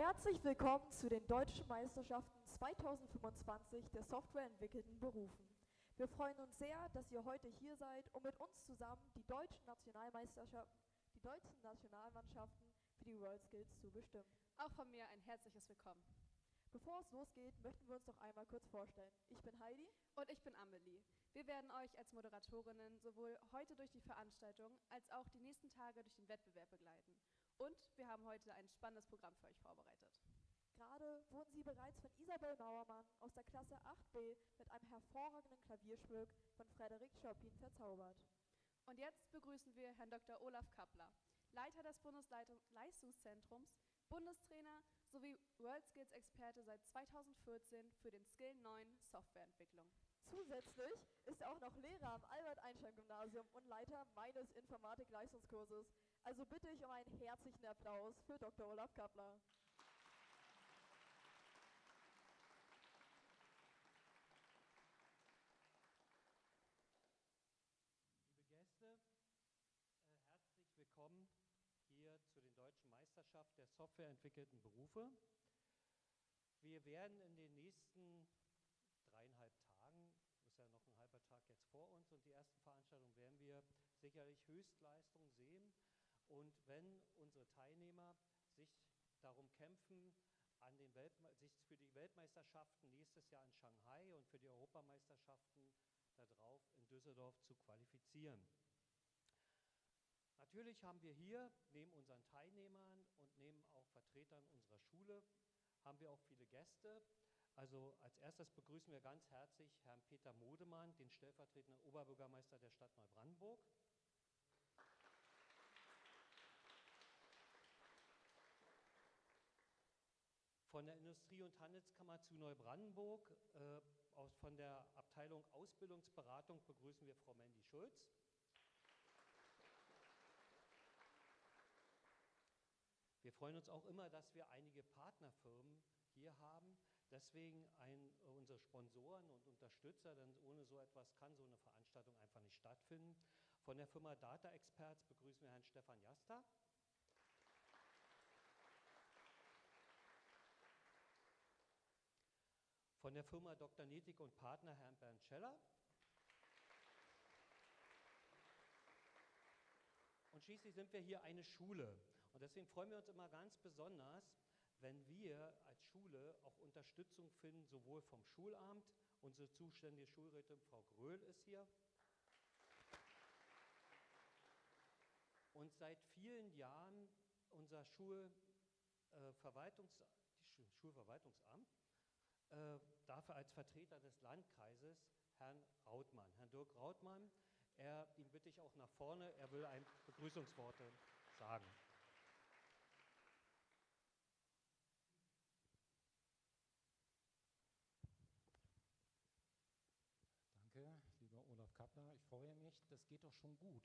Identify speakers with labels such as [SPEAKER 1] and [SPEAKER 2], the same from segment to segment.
[SPEAKER 1] Herzlich willkommen zu den Deutschen Meisterschaften 2025 der softwareentwickelten Berufen. Wir freuen uns sehr, dass ihr heute hier seid, um mit uns zusammen die deutschen Nationalmeisterschaften, die deutschen Nationalmannschaften für die EuroSkills zu bestimmen.
[SPEAKER 2] Auch von mir ein herzliches Willkommen.
[SPEAKER 1] Bevor es losgeht, möchten wir uns noch einmal kurz vorstellen. Ich bin Heidi.
[SPEAKER 2] Und ich bin Amelie. Wir werden euch als Moderatorinnen sowohl heute durch die Veranstaltung als auch die nächsten Tage durch den Wettbewerb begleiten. Und wir haben heute ein spannendes Programm für euch vorbereitet.
[SPEAKER 1] Gerade wurden Sie bereits von Isabel Mauermann aus der Klasse 8b mit einem hervorragenden Klavierstück von Frédéric Chopin verzaubert.
[SPEAKER 2] Und jetzt begrüßen wir Herrn Dr. Olaf Kappler, Leiter des Bundesleistungszentrums, Bundestrainer sowie EuroSkills-Experte seit 2014 für den Skill 9 Softwareentwicklung.
[SPEAKER 1] Zusätzlich ist er auch noch Lehrer am Albert-Einstein-Gymnasium und Leiter meines Informatik-Leistungskurses. Also bitte ich um einen herzlichen Applaus für Dr. Olaf Kappler.
[SPEAKER 3] Liebe Gäste, herzlich willkommen hier zu den Deutschen Meisterschaften der softwareentwickelten Berufe. Wir werden in den nächsten 3,5 Tagen, ist ja noch ein halber Tag jetzt vor uns, und die ersten Veranstaltungen werden wir sicherlich Höchstleistungen sehen. Und wenn unsere Teilnehmer sich darum kämpfen, sich für die Weltmeisterschaften nächstes Jahr in Shanghai und für die Europameisterschaften darauf in Düsseldorf zu qualifizieren. Natürlich haben wir hier neben unseren Teilnehmern und neben auch Vertretern unserer Schule, haben wir auch viele Gäste. Also als erstes begrüßen wir ganz herzlich Herrn Peter Modemann, den stellvertretenden Oberbürgermeister der Stadt Neubrandenburg. Von der Industrie- und Handelskammer zu Neubrandenburg, von der Abteilung Ausbildungsberatung begrüßen wir Frau Mandy Schulz. Wir freuen uns auch immer, dass wir einige Partnerfirmen hier haben. Deswegen unsere Sponsoren und Unterstützer, denn ohne so etwas kann so eine Veranstaltung einfach nicht stattfinden. Von der Firma Data Experts begrüßen wir Herrn Stefan Jasta. Von der Firma Dr. Netik und Partner Herrn Bernd Scheller. Und schließlich sind wir hier eine Schule. Und deswegen freuen wir uns immer ganz besonders, wenn wir als Schule auch Unterstützung finden, sowohl vom Schulamt, unsere zuständige Schulrätin Frau Gröhl ist hier. Und seit vielen Jahren unser Schulverwaltungsamt dafür als Vertreter des Landkreises Herrn Rautmann, Herrn Dirk Rautmann. Ihn bitte ich auch nach vorne, er will ein Begrüßungsworte sagen.
[SPEAKER 4] Danke, lieber Olaf Kappler. Ich freue mich, das geht doch schon gut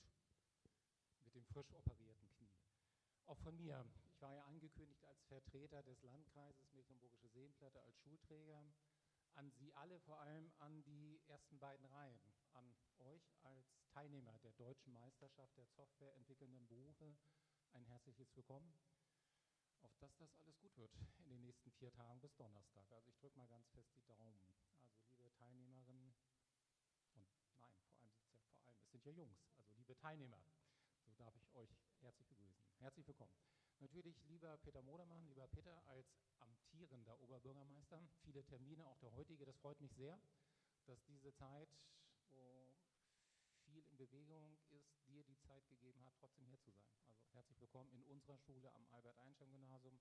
[SPEAKER 4] mit dem frisch operierten Knie. Auch von mir, ich war ja angekündigt als Vertreter des Landkreises Mecklenburgische Seenplatte als Schulträger. An Sie alle, vor allem an die ersten beiden Reihen, an euch als Teilnehmer der Deutschen Meisterschaft der softwareentwickelnden Berufe, ein herzliches Willkommen, auf dass das alles gut wird in den nächsten 4 Tagen bis Donnerstag. Also ich drücke mal ganz fest die Daumen. Also liebe Teilnehmerinnen, und nein, es sind ja Jungs, also liebe Teilnehmer, so darf ich euch herzlich begrüßen. Herzlich willkommen. Natürlich lieber Peter Modermann, lieber Peter, als amtierender Oberbürgermeister, viele Termine, auch der heutige, das freut mich sehr, dass diese Zeit, wo viel in Bewegung ist, dir die Zeit gegeben hat, trotzdem hier zu sein. Also herzlich willkommen in unserer Schule am Albert-Einstein-Gymnasium.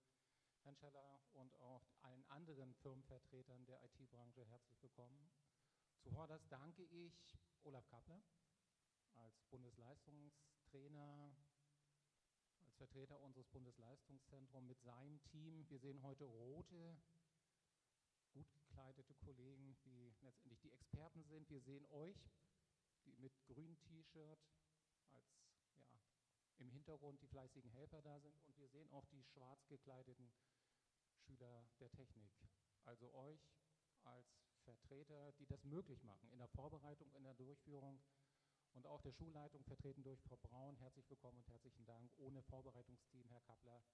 [SPEAKER 4] Herrn Scheller und auch allen anderen Firmenvertretern der IT-Branche herzlich willkommen. Zuvorderst danke ich Olaf Kappler als Bundesleistungstrainer, als Vertreter unseres Bundesleistungszentrums mit seinem Team. Wir sehen heute rote, gut gekleidete Kollegen, die letztendlich die Experten sind. Wir sehen euch, die mit grünem T-Shirt als im Hintergrund die fleißigen Helfer da sind. Und wir sehen auch die schwarz gekleideten Schüler der Technik. Also euch als Vertreter, die das möglich machen, in der Vorbereitung, in der Durchführung und auch der Schulleitung, vertreten durch Frau Braun. Herzlich willkommen und herzlichen Dank. Ohne Vorbereitungsteam, Herr Kappler,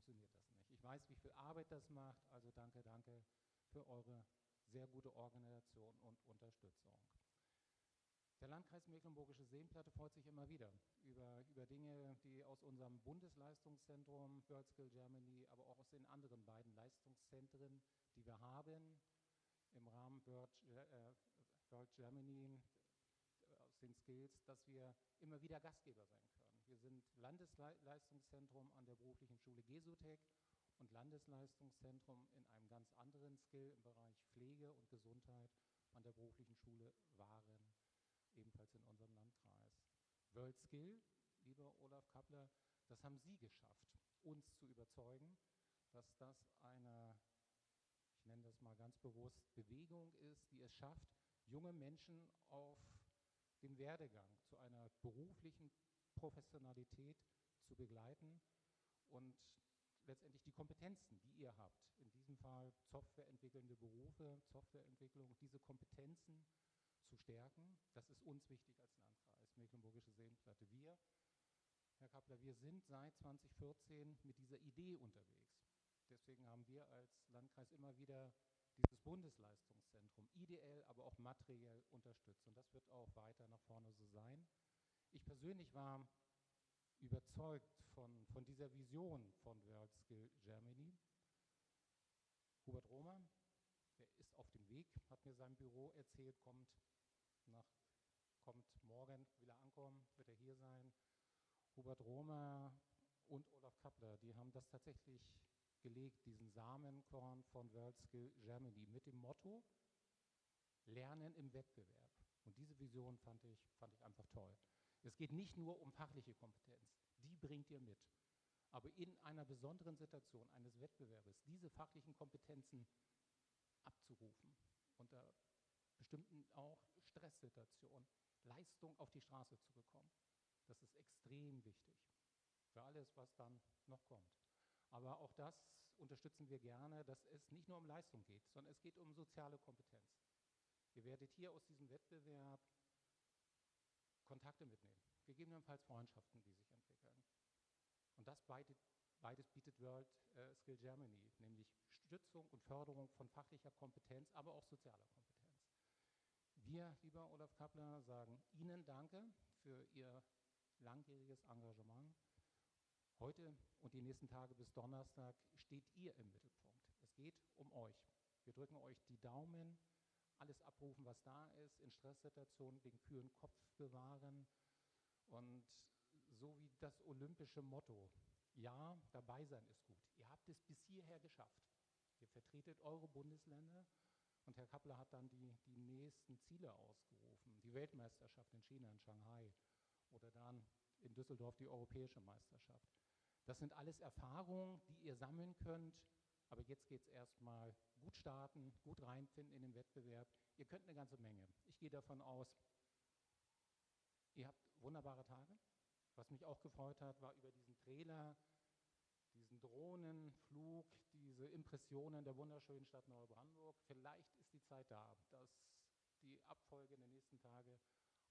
[SPEAKER 4] funktioniert das nicht. Ich weiß, wie viel Arbeit das macht, also danke, danke für eure sehr gute Organisation und Unterstützung. Der Landkreis Mecklenburgische Seenplatte freut sich immer wieder über Dinge, die aus unserem Bundesleistungszentrum EuroSkills Germany, aber auch aus den anderen beiden Leistungszentren, die wir haben, im Rahmen World Germany, aus den Skills, dass wir immer wieder Gastgeber sein können. Wir sind Landesleistungszentrum an der beruflichen Schule Gesotec und Landesleistungszentrum in einem ganz anderen Skill im Bereich Pflege und Gesundheit an der beruflichen Schule Waren, ebenfalls in unserem Landkreis. EuroSkills, lieber Olaf Kappler, das haben Sie geschafft, uns zu überzeugen, dass das eine, ich nenne das mal ganz bewusst, Bewegung ist, die es schafft, junge Menschen auf dem Werdegang zu einer beruflichen Professionalität zu begleiten und letztendlich die Kompetenzen, die ihr habt, in diesem Fall softwareentwickelnde Berufe, Softwareentwicklung, diese Kompetenzen zu stärken. Das ist uns wichtig als Landkreis Mecklenburgische Seenplatte. Wir, Herr Kappler, wir sind seit 2014 mit dieser Idee unterwegs. Deswegen haben wir als Landkreis immer wieder dieses Bundesleistungszentrum ideell, aber auch materiell unterstützt. Und das wird auch weiter nach vorne so sein. Ich persönlich war überzeugt von dieser Vision von EuroSkills Germany. Hubert Roman, der ist auf dem Weg, hat mir sein Büro erzählt, kommt morgen, will er ankommen, wird er hier sein. Hubert Romer und Olaf Kappler, die haben das tatsächlich gelegt, diesen Samenkorn von EuroSkills Germany mit dem Motto Lernen im Wettbewerb. Und diese Vision fand ich einfach toll. Es geht nicht nur um fachliche Kompetenz, die bringt ihr mit. Aber in einer besonderen Situation eines Wettbewerbes diese fachlichen Kompetenzen abzurufen, unter bestimmten auch Stresssituationen, Leistung auf die Straße zu bekommen, das ist extrem wichtig für alles, was dann noch kommt. Aber auch das unterstützen wir gerne, dass es nicht nur um Leistung geht, sondern es geht um soziale Kompetenz. Ihr werdet hier aus diesem Wettbewerb Kontakte mitnehmen, gegebenenfalls Freundschaften, die sich entwickeln. Und das beides bietet EuroSkills Germany, nämlich Stützung und Förderung von fachlicher Kompetenz, aber auch sozialer Kompetenz. Wir, lieber Olaf Kappler, sagen Ihnen Danke für Ihr langjähriges Engagement. Heute und die nächsten Tage bis Donnerstag steht ihr im Mittelpunkt. Es geht um euch. Wir drücken euch die Daumen, alles abrufen, was da ist, in Stresssituationen den kühlen Kopf bewahren und so wie das olympische Motto, ja, dabei sein ist gut. Ihr habt es bis hierher geschafft. Ihr vertretet eure Bundesländer und Herr Kappler hat dann die nächsten Ziele ausgerufen. Die Weltmeisterschaft in China, in Shanghai oder dann in Düsseldorf die Europäische Meisterschaft. Das sind alles Erfahrungen, die ihr sammeln könnt, aber jetzt geht es erstmal gut starten, gut reinfinden in den Wettbewerb. Ihr könnt eine ganze Menge. Ich gehe davon aus, ihr habt wunderbare Tage. Was mich auch gefreut hat, war über diesen Trailer, diesen Drohnenflug, diese Impressionen der wunderschönen Stadt Neubrandenburg. Vielleicht ist die Zeit da, dass die Abfolge der nächsten Tage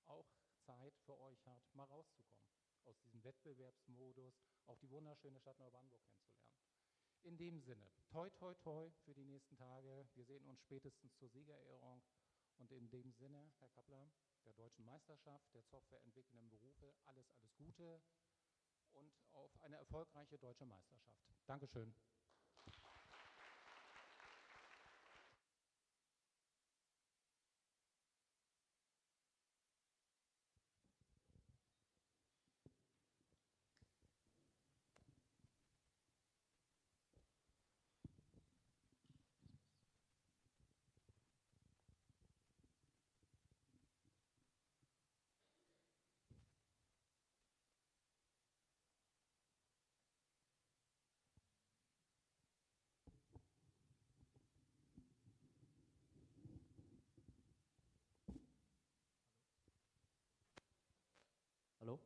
[SPEAKER 4] auch Zeit für euch hat, mal rauszukommen aus diesem Wettbewerbsmodus, auch die wunderschöne Stadt Neubrandenburg kennenzulernen. In dem Sinne, toi, toi, toi für die nächsten Tage. Wir sehen uns spätestens zur Siegerehrung. Und in dem Sinne, Herr Kappler, der Deutschen Meisterschaft, der softwareentwickelnden Berufe, alles, alles Gute und auf eine erfolgreiche Deutsche Meisterschaft. Dankeschön.
[SPEAKER 5] Hallo?
[SPEAKER 1] Hallo?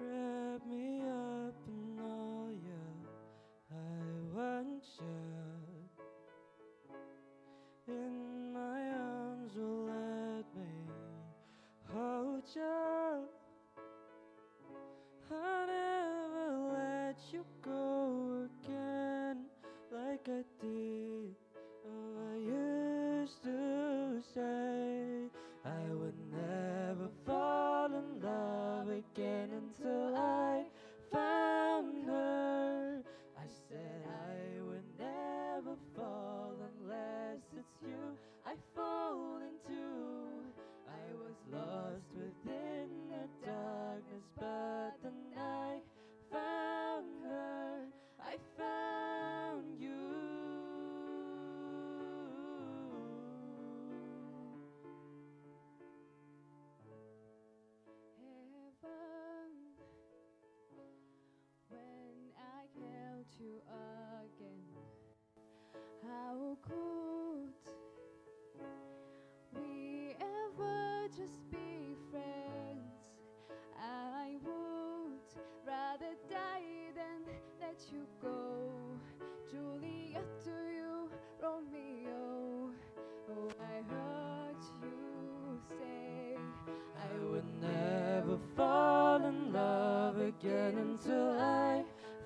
[SPEAKER 5] wrap me up in all you. I want you in my arms. Will let me hold you. I'll never let you go again like I did. Oh, I used to say I would never fall in love again until I found her. I said I would never fall unless it's you I fall into. I was lost within the darkness, but then I found her. I found you.
[SPEAKER 2] Heaven, when I held you again, how could we ever just be friends? I would rather die than let you go. Juliet, do you, Romeo? Oh, I heard you say
[SPEAKER 5] I would never fall in love again until I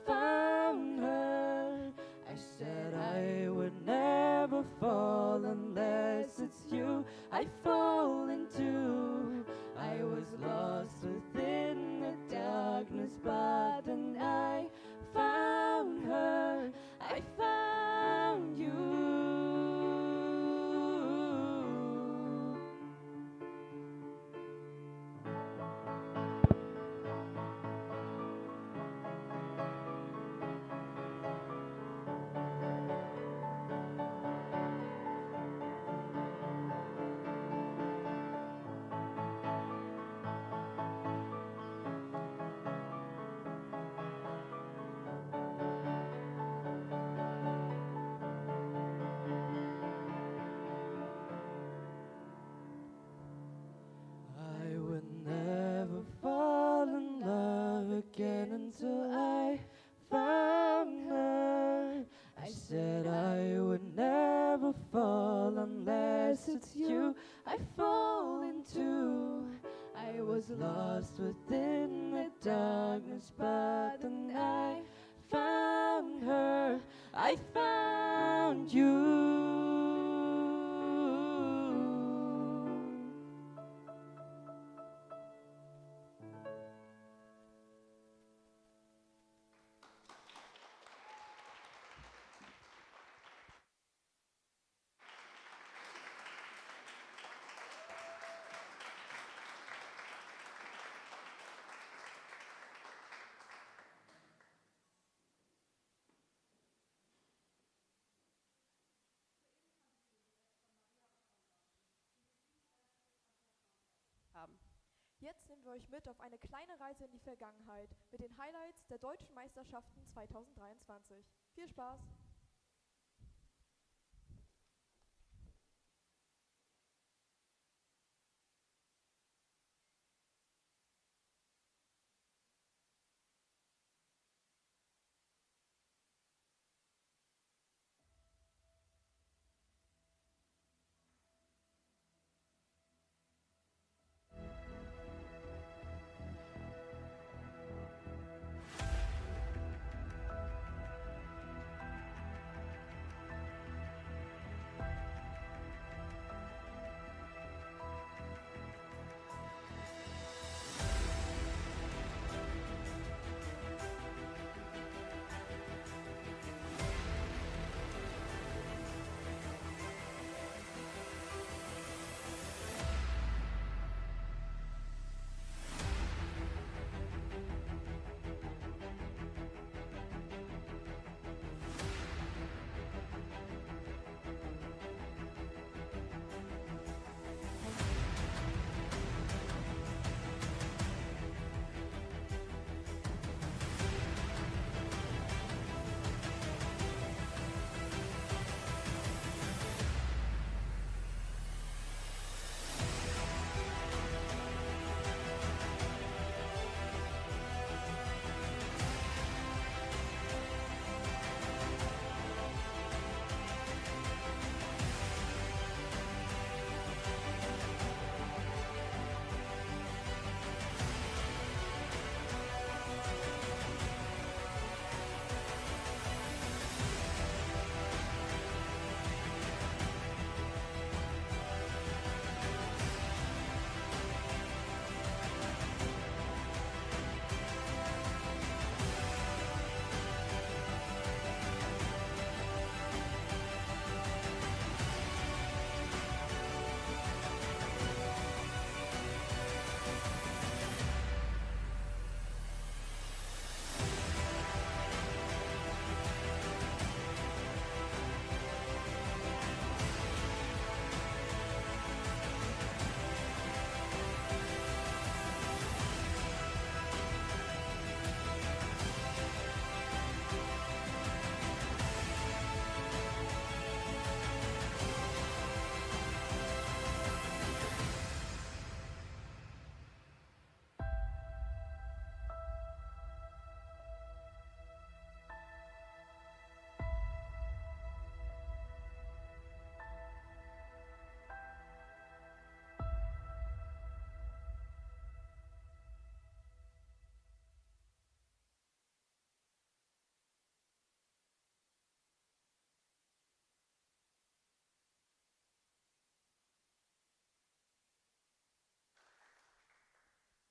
[SPEAKER 5] found her. I said I would never fall unless it's you I fall into. I was lost within the darkness, but then I found her. I found you. I would never fall in love again until I found her. I said I would never fall unless it's you I fall into. I was lost within the darkness, but then I found her. I found you.
[SPEAKER 2] haben.
[SPEAKER 1] Jetzt nehmen wir euch mit auf eine kleine Reise in die Vergangenheit mit den Highlights der Deutschen Meisterschaften 2023. Viel Spaß!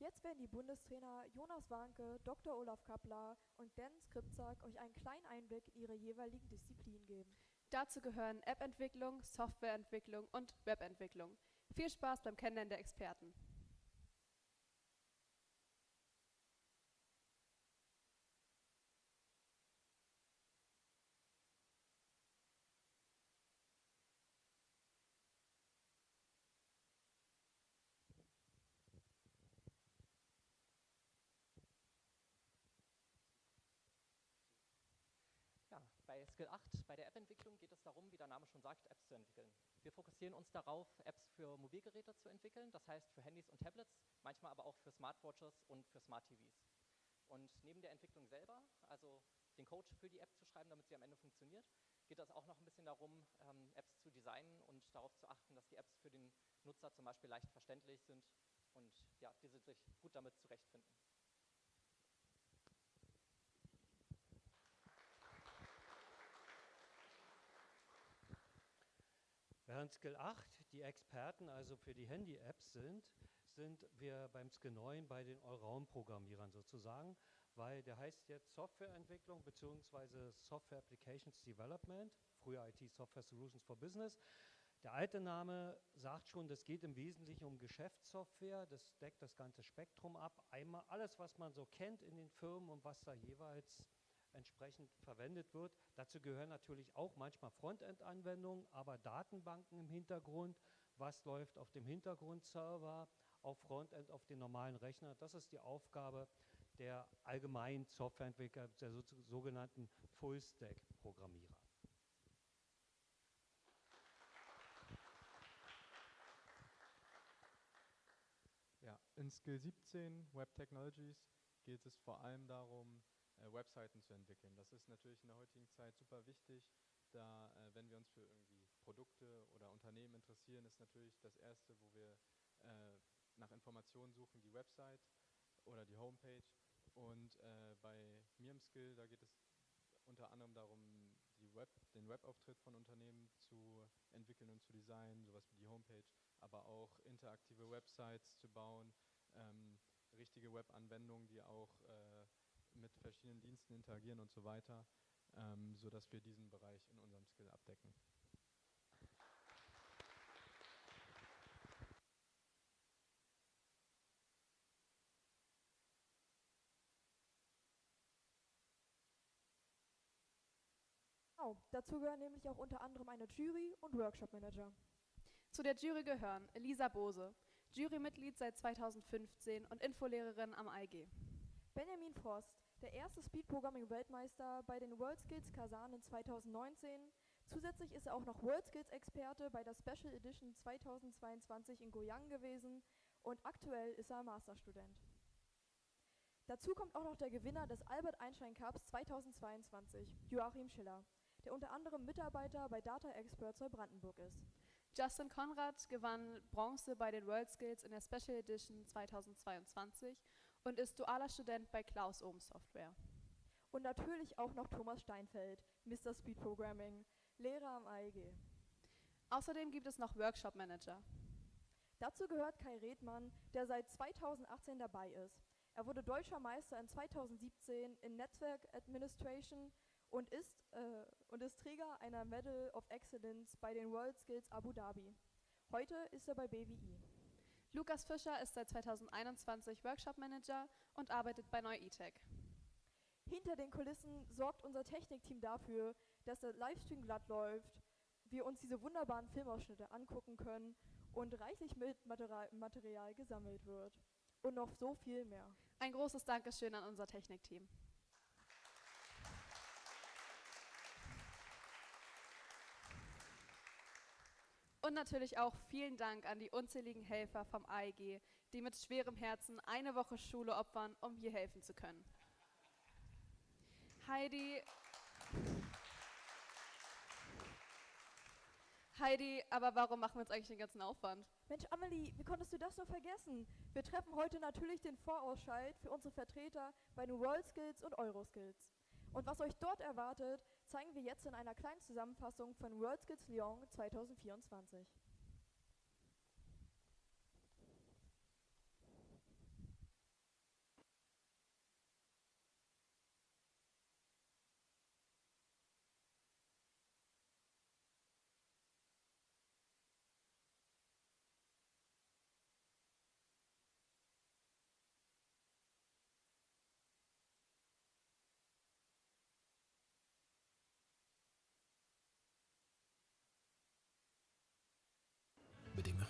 [SPEAKER 1] Jetzt werden die Bundestrainer Jonas Warnke, Dr. Olaf Kappler und Dennis Skripczak euch einen kleinen Einblick in ihre jeweiligen Disziplinen geben.
[SPEAKER 2] Dazu gehören App-Entwicklung, Softwareentwicklung und Webentwicklung. Viel Spaß beim Kennenlernen der Experten.
[SPEAKER 6] Ja, bei Skill 8, bei der App-Entwicklung geht es darum, wie der Name schon sagt, Apps zu entwickeln. Wir fokussieren uns darauf, Apps für Mobilgeräte zu entwickeln, das heißt für Handys und Tablets, manchmal aber auch für Smartwatches und für Smart TVs. Und neben der Entwicklung selber, also den Code für die App zu schreiben, damit sie am Ende funktioniert, geht es auch noch ein bisschen darum, Apps zu designen und darauf zu achten, dass die Apps für den Nutzer zum Beispiel leicht verständlich sind und ja, diese sich gut damit zurechtfinden.
[SPEAKER 3] Während Skill 8 die Experten also für die Handy-Apps sind wir beim Skill 9 bei den Allround-Programmierern sozusagen, weil der heißt jetzt Softwareentwicklung bzw. Software Applications Development, früher IT Software Solutions for Business. Der alte Name sagt schon, das geht im Wesentlichen um Geschäftssoftware, das deckt das ganze Spektrum ab. Einmal alles, was man so kennt in den Firmen und was da jeweils entsprechend verwendet wird. Dazu gehören natürlich auch manchmal Frontend-Anwendungen, aber Datenbanken im Hintergrund. Was läuft auf dem Hintergrundserver, auf Frontend, auf den normalen Rechner? Das ist die Aufgabe der allgemeinen Softwareentwickler, der sogenannten Full-Stack-Programmierer.
[SPEAKER 7] Ja, in Skill 17, Web Technologies, geht es vor allem darum, Webseiten zu entwickeln. Das ist natürlich in der heutigen Zeit super wichtig, da wenn wir uns für irgendwie Produkte oder Unternehmen interessieren, ist natürlich das Erste, wo wir nach Informationen suchen, die Website oder die Homepage. Und bei mir im Skill, da geht es unter anderem darum, den Webauftritt von Unternehmen zu entwickeln und zu designen, sowas wie die Homepage, aber auch interaktive Websites zu bauen, richtige Webanwendungen, die auch mit verschiedenen Diensten interagieren und so weiter, sodass wir diesen Bereich in unserem Skill abdecken.
[SPEAKER 1] Genau, dazu gehören nämlich auch unter anderem eine Jury und Workshop-Manager.
[SPEAKER 2] Zu der Jury gehören Elisa Bose, Jurymitglied seit 2015 und Infolehrerin am EIG.
[SPEAKER 1] Benjamin Frost, der erste Speed-Programming-Weltmeister bei den EuroSkills Kasan in 2019. Zusätzlich ist er auch noch EuroSkills-Experte bei der Special Edition 2022 in Goyang gewesen und aktuell ist er Masterstudent. Dazu kommt auch noch der Gewinner des Albert Einstein Cups 2022, Joachim Schiller, der unter anderem Mitarbeiter bei Data Experts Neubrandenburg ist.
[SPEAKER 2] Justin Konrad gewann Bronze bei den WorldSkills in der Special Edition 2022 und ist dualer Student bei Klaus Ohm Software.
[SPEAKER 1] Und natürlich auch noch Thomas Steinfeld, Mr. Speed Programming, Lehrer am AEG.
[SPEAKER 2] Außerdem gibt es noch Workshop Manager.
[SPEAKER 1] Dazu gehört Kai Redmann, der seit 2018 dabei ist. Er wurde Deutscher Meister in 2017 in Network Administration und ist Träger einer Medal of Excellence bei den WorldSkills Abu Dhabi. Heute ist er bei BWI.
[SPEAKER 2] Lukas Fischer ist seit 2021 Workshop Manager und arbeitet bei Neu-E-Tech.
[SPEAKER 1] Hinter den Kulissen sorgt unser Technikteam dafür, dass der Livestream glatt läuft, wir uns diese wunderbaren Filmausschnitte angucken können und reichlich mit Material gesammelt wird. Und noch so viel mehr.
[SPEAKER 2] Ein großes Dankeschön an unser Technikteam. Und natürlich auch vielen Dank an die unzähligen Helfer vom AEG, die mit schwerem Herzen eine Woche Schule opfern, um hier helfen zu können. Heidi, aber warum machen wir uns eigentlich den ganzen Aufwand?
[SPEAKER 1] Mensch, Amelie, wie konntest du das nur vergessen? Wir treffen heute natürlich den Vorausscheid für unsere Vertreter bei den WorldSkills und EuroSkills. Und was euch dort erwartet, zeigen wir jetzt in einer kleinen Zusammenfassung von WorldSkills Lyon 2024.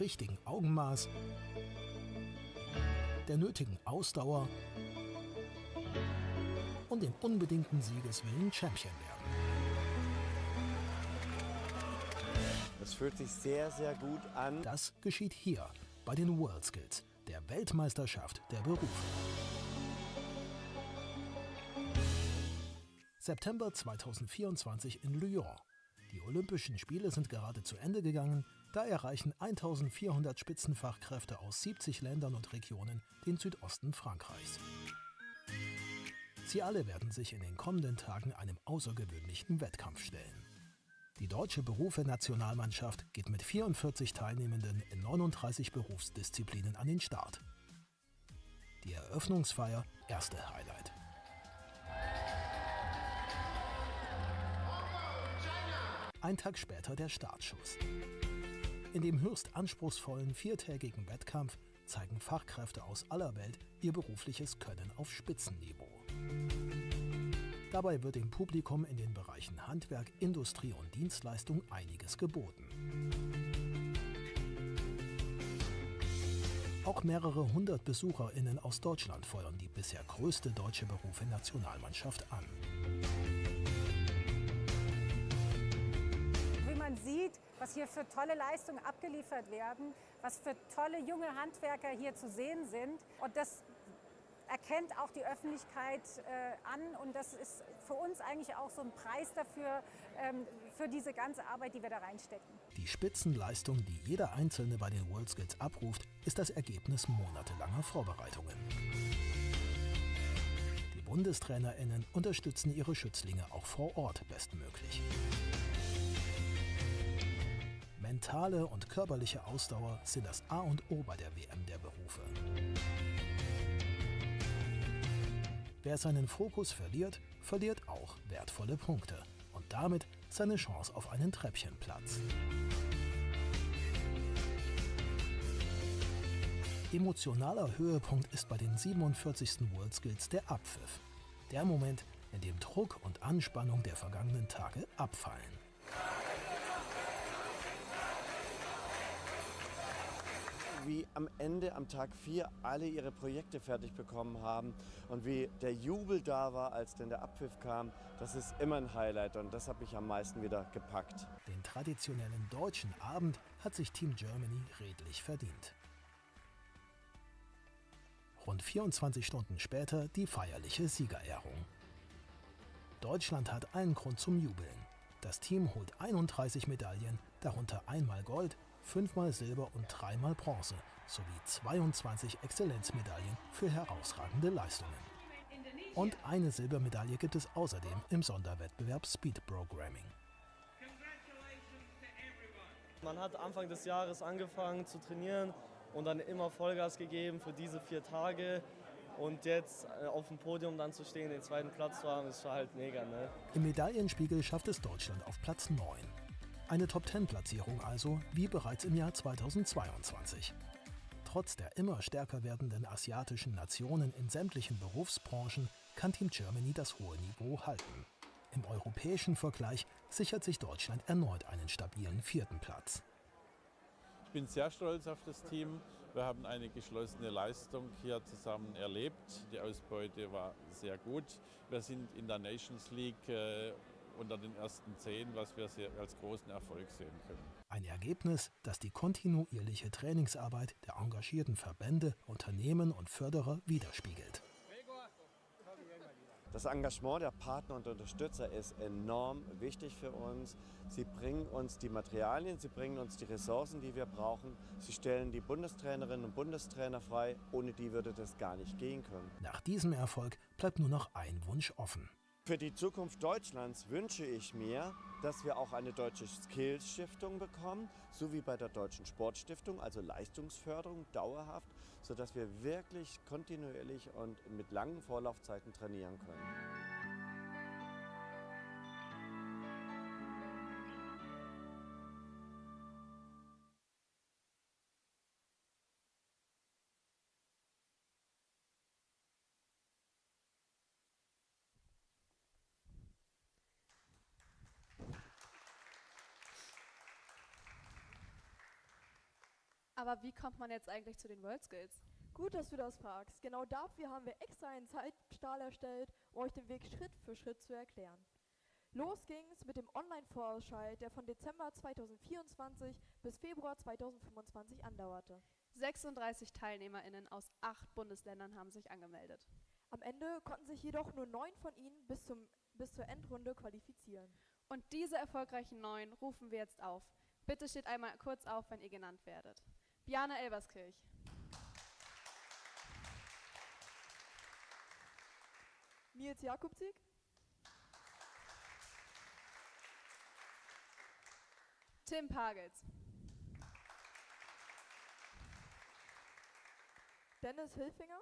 [SPEAKER 8] richtigen Augenmaß, der nötigen Ausdauer und dem unbedingten Siegeswillen Champion werden.
[SPEAKER 9] Es fühlt sich sehr, sehr gut an.
[SPEAKER 8] Das geschieht hier bei den EuroSkills, der Weltmeisterschaft der Berufe. September 2024 in Lyon. Die Olympischen Spiele sind gerade zu Ende gegangen, da erreichen 1400 Spitzenfachkräfte aus 70 Ländern und Regionen den Südosten Frankreichs. Sie alle werden sich in den kommenden Tagen einem außergewöhnlichen Wettkampf stellen. Die deutsche Berufe-Nationalmannschaft geht mit 44 Teilnehmenden in 39 Berufsdisziplinen an den Start. Die Eröffnungsfeier, erste Highlight. Ein Tag später der Startschuss. In dem höchst anspruchsvollen viertägigen Wettkampf zeigen Fachkräfte aus aller Welt ihr berufliches Können auf Spitzenniveau. Dabei wird dem Publikum in den Bereichen Handwerk, Industrie und Dienstleistung einiges geboten. Auch mehrere hundert BesucherInnen aus Deutschland feuern die bisher größte deutsche Berufe-Nationalmannschaft an.
[SPEAKER 10] Wie man sieht, was hier für tolle Leistungen abgeliefert werden, was für tolle junge Handwerker hier zu sehen sind. Und das erkennt auch die Öffentlichkeit an. Und das ist für uns eigentlich auch so ein Preis dafür, für diese ganze Arbeit, die wir da reinstecken.
[SPEAKER 8] Die Spitzenleistung, die jeder Einzelne bei den EuroSkills abruft, ist das Ergebnis monatelanger Vorbereitungen. Die BundestrainerInnen unterstützen ihre Schützlinge auch vor Ort bestmöglich. Mentale und körperliche Ausdauer sind das A und O bei der WM der Berufe. Wer seinen Fokus verliert, verliert auch wertvolle Punkte und damit seine Chance auf einen Treppchenplatz. Emotionaler Höhepunkt ist bei den 47. EuroSkills der Abpfiff. Der Moment, in dem Druck und Anspannung der vergangenen Tage abfallen.
[SPEAKER 9] Wie am Ende, am Tag 4, alle ihre Projekte fertig bekommen haben und wie der Jubel da war, als denn der Abpfiff kam, das ist immer ein Highlight und das hat mich am meisten wieder gepackt.
[SPEAKER 8] Den traditionellen deutschen Abend hat sich Team Germany redlich verdient. Rund 24 Stunden später die feierliche Siegerehrung. Deutschland hat allen Grund zum Jubeln. Das Team holt 31 Medaillen, darunter einmal Gold, 5-mal Silber und 3-mal Bronze sowie 22 Exzellenzmedaillen für herausragende Leistungen. Und eine Silbermedaille gibt es außerdem im Sonderwettbewerb Speed Programming.
[SPEAKER 11] Man hat Anfang des Jahres angefangen zu trainieren und dann immer Vollgas gegeben für diese 4 Tage. Und jetzt auf dem Podium dann zu stehen, den 2. Platz zu haben, ist halt mega, ne?
[SPEAKER 8] Im Medaillenspiegel schafft es Deutschland auf Platz 9. Eine Top-10-Platzierung also, wie bereits im Jahr 2022. Trotz der immer stärker werdenden asiatischen Nationen in sämtlichen Berufsbranchen kann Team Germany das hohe Niveau halten. Im europäischen Vergleich sichert sich Deutschland erneut einen stabilen 4. Platz.
[SPEAKER 12] Ich bin sehr stolz auf das Team. Wir haben eine geschlossene Leistung hier zusammen erlebt. Die Ausbeute war sehr gut. Wir sind in der Nations League unter den ersten 10, was wir als großen Erfolg sehen können.
[SPEAKER 8] Ein Ergebnis, das die kontinuierliche Trainingsarbeit der engagierten Verbände, Unternehmen und Förderer widerspiegelt.
[SPEAKER 9] Das Engagement der Partner und Unterstützer ist enorm wichtig für uns. Sie bringen uns die Materialien, sie bringen uns die Ressourcen, die wir brauchen. Sie stellen die Bundestrainerinnen und Bundestrainer frei. Ohne die würde das gar nicht gehen können.
[SPEAKER 8] Nach diesem Erfolg bleibt nur noch ein Wunsch offen.
[SPEAKER 9] Für die Zukunft Deutschlands wünsche ich mir, dass wir auch eine deutsche Skills-Stiftung bekommen, so wie bei der Deutschen Sportstiftung, also Leistungsförderung dauerhaft, sodass wir wirklich kontinuierlich und mit langen Vorlaufzeiten trainieren können.
[SPEAKER 2] Aber wie kommt man jetzt eigentlich zu den WorldSkills?
[SPEAKER 1] Gut, dass du das fragst. Genau dafür haben wir extra einen Zeitstrahl erstellt, um euch den Weg Schritt für Schritt zu erklären. Los ging's mit dem Online-Vorentscheid, der von Dezember 2024 bis Februar 2025 andauerte.
[SPEAKER 2] 36 TeilnehmerInnen aus 8 Bundesländern haben sich angemeldet.
[SPEAKER 1] Am Ende konnten sich jedoch nur 9 von ihnen bis zur Endrunde qualifizieren.
[SPEAKER 2] Und diese erfolgreichen 9 rufen wir jetzt auf. Bitte steht einmal kurz auf, wenn ihr genannt werdet. Bjarne Elberskirch.
[SPEAKER 1] Nils Jakubczyk.
[SPEAKER 2] Tim Pagels.
[SPEAKER 1] Dennis Hilfinger.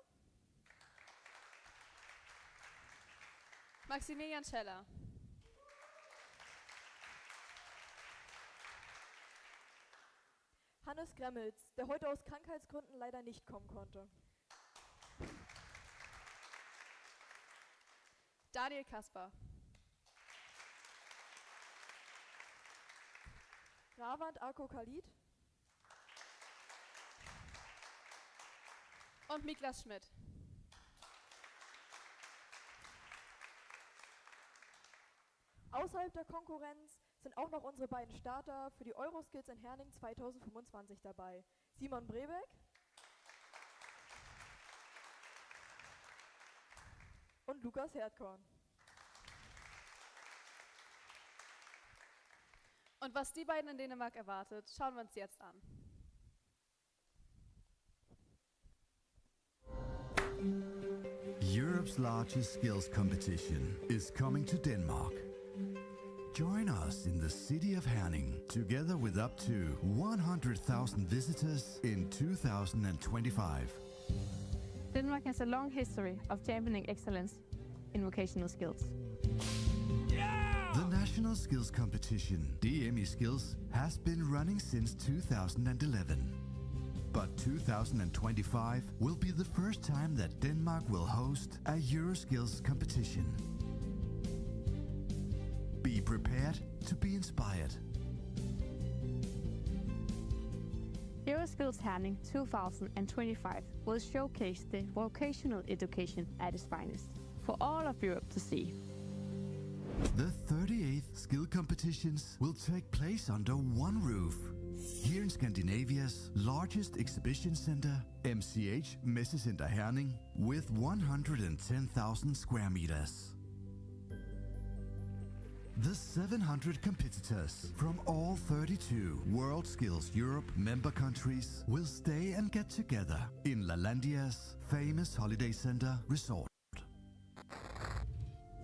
[SPEAKER 2] Maximilian Scheller.
[SPEAKER 1] Hannes Gremmels, der heute aus Krankheitsgründen leider nicht kommen konnte.
[SPEAKER 2] Daniel Kasper.
[SPEAKER 1] Ravand Arko Khalid.
[SPEAKER 2] Und Miklas Schmidt.
[SPEAKER 1] Außerhalb der Konkurrenz sind auch noch unsere beiden Starter für die EuroSkills in Herning 2025 dabei. Simon Brebeck und Lukas Herdkorn.
[SPEAKER 2] Und was die beiden in Dänemark erwartet, schauen wir uns jetzt an.
[SPEAKER 13] Europe's largest skills competition is coming to Denmark. Join us in the city of Herning, together with up to 100,000 visitors in 2025.
[SPEAKER 14] Denmark has a long history of championing excellence in vocational skills.
[SPEAKER 13] The National Skills Competition, DME Skills, has been running since 2011. But 2025 will be the first time that Denmark will host a EuroSkills competition. Be prepared to be inspired.
[SPEAKER 14] EuroSkills Herning 2025 will showcase the vocational education at its finest for all of Europe to see.
[SPEAKER 13] The 38th skill competitions will take place under one roof, here in Scandinavia's largest exhibition center, MCH Messecenter Herning, with 110,000 square meters. The 700 competitors from all 32 WorldSkills Europe member countries will stay and get together in Lalandia's famous holiday center resort.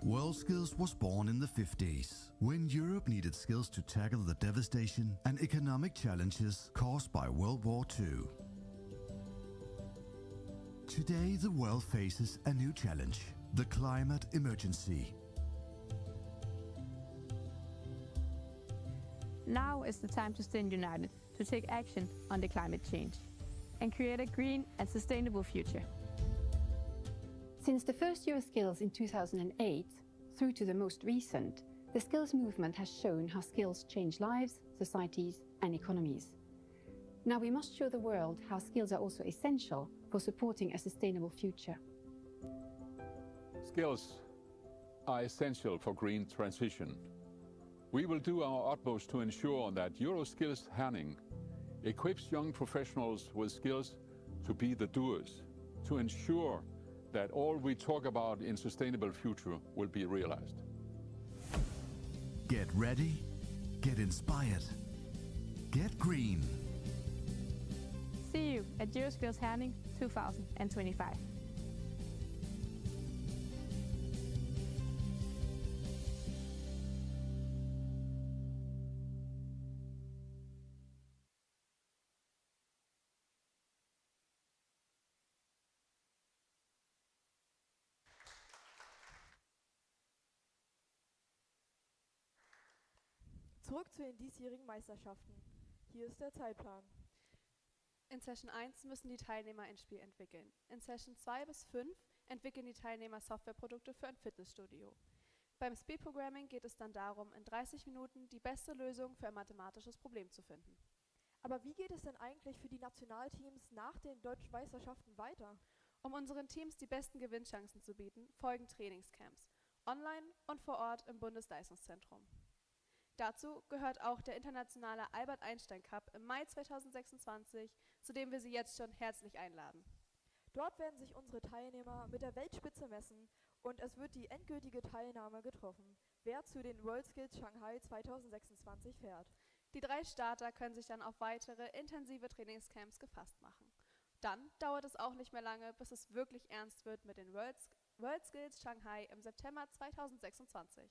[SPEAKER 13] WorldSkills was born in the 50s, when Europe needed skills to tackle the devastation and economic challenges caused by World War II. Today the world faces a new challenge, the climate emergency.
[SPEAKER 14] Now is the time to stand united, to take action on the climate change, and create a green and sustainable future.
[SPEAKER 15] Since the first EuroSkills in 2008, through to the most recent, the skills movement has shown how skills change lives, societies, and economies. Now we must show the world how skills are also essential for supporting a sustainable future.
[SPEAKER 16] Skills are essential for green transition. We will do our utmost to ensure that EuroSkills Herning equips young professionals with skills to be the doers, to ensure that all we talk about in sustainable future will be realized.
[SPEAKER 13] Get ready, get inspired, get green.
[SPEAKER 14] See you at EuroSkills Herning 2025.
[SPEAKER 1] Zurück zu den diesjährigen Meisterschaften. Hier ist der Zeitplan.
[SPEAKER 2] In Session 1 müssen die Teilnehmer ein Spiel entwickeln. In Session 2 bis 5 entwickeln die Teilnehmer Softwareprodukte für ein Fitnessstudio. Beim Speed Programming geht es dann darum, in 30 Minuten die beste Lösung für ein mathematisches Problem zu finden.
[SPEAKER 1] Aber wie geht es denn eigentlich für die Nationalteams nach den Deutschen Meisterschaften weiter?
[SPEAKER 2] Um unseren Teams die besten Gewinnchancen zu bieten, folgen Trainingscamps, online und vor Ort im Bundesleistungszentrum. Dazu gehört auch der internationale Albert Einstein Cup im Mai 2026, zu dem wir Sie jetzt schon herzlich einladen.
[SPEAKER 1] Dort werden sich unsere Teilnehmer mit der Weltspitze messen und es wird die endgültige Teilnahme getroffen, wer zu den EuroSkills Shanghai 2026 fährt.
[SPEAKER 2] Die 3 Starter können sich dann auf weitere intensive Trainingscamps gefasst machen. Dann dauert es auch nicht mehr lange, bis es wirklich ernst wird mit den EuroSkills Shanghai im September 2026.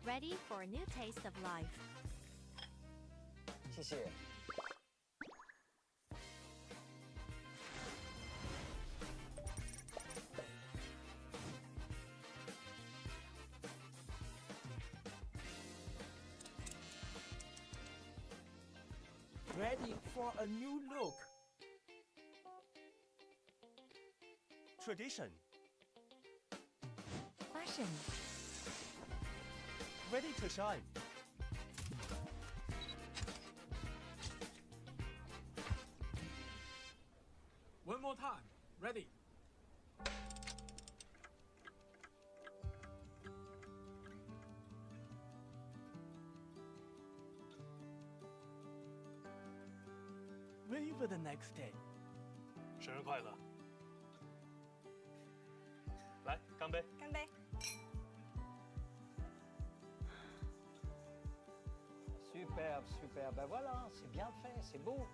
[SPEAKER 17] Ready for a new taste of life.
[SPEAKER 18] 谢谢。
[SPEAKER 19] Ready for a new look. Tradition.
[SPEAKER 17] Fashion.
[SPEAKER 19] Ready to shine.
[SPEAKER 20] One more time. Ready.
[SPEAKER 19] Ready for the next day.
[SPEAKER 21] 生日快乐！来，干杯！
[SPEAKER 22] 干杯！
[SPEAKER 18] Superbe, superbe. Ben voilà, c'est bien fait, c'est beau.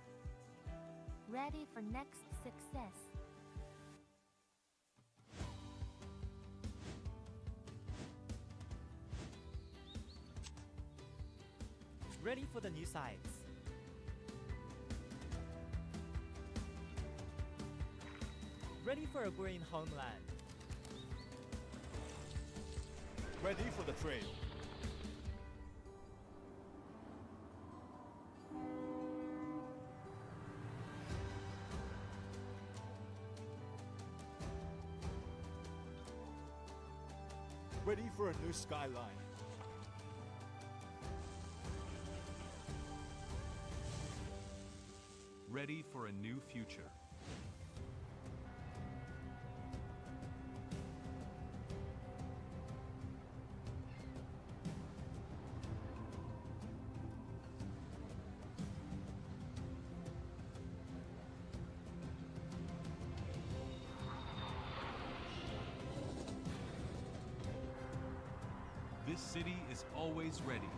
[SPEAKER 17] Ready for next success.
[SPEAKER 19] Ready for the new sights. Ready for a green homeland.
[SPEAKER 21] Ready for the train. Ready for a new skyline.
[SPEAKER 23] Ready for a new future. This city is always ready.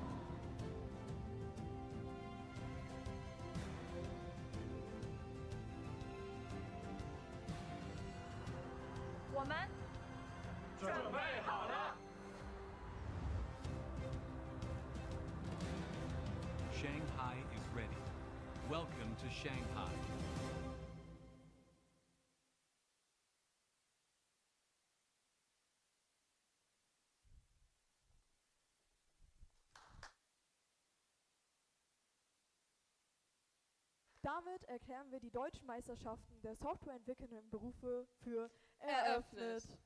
[SPEAKER 23] Shanghai is ready. Welcome to Shanghai.
[SPEAKER 1] Damit erklären wir die Deutschen Meisterschaften der softwareentwickelnden Berufe für eröffnet.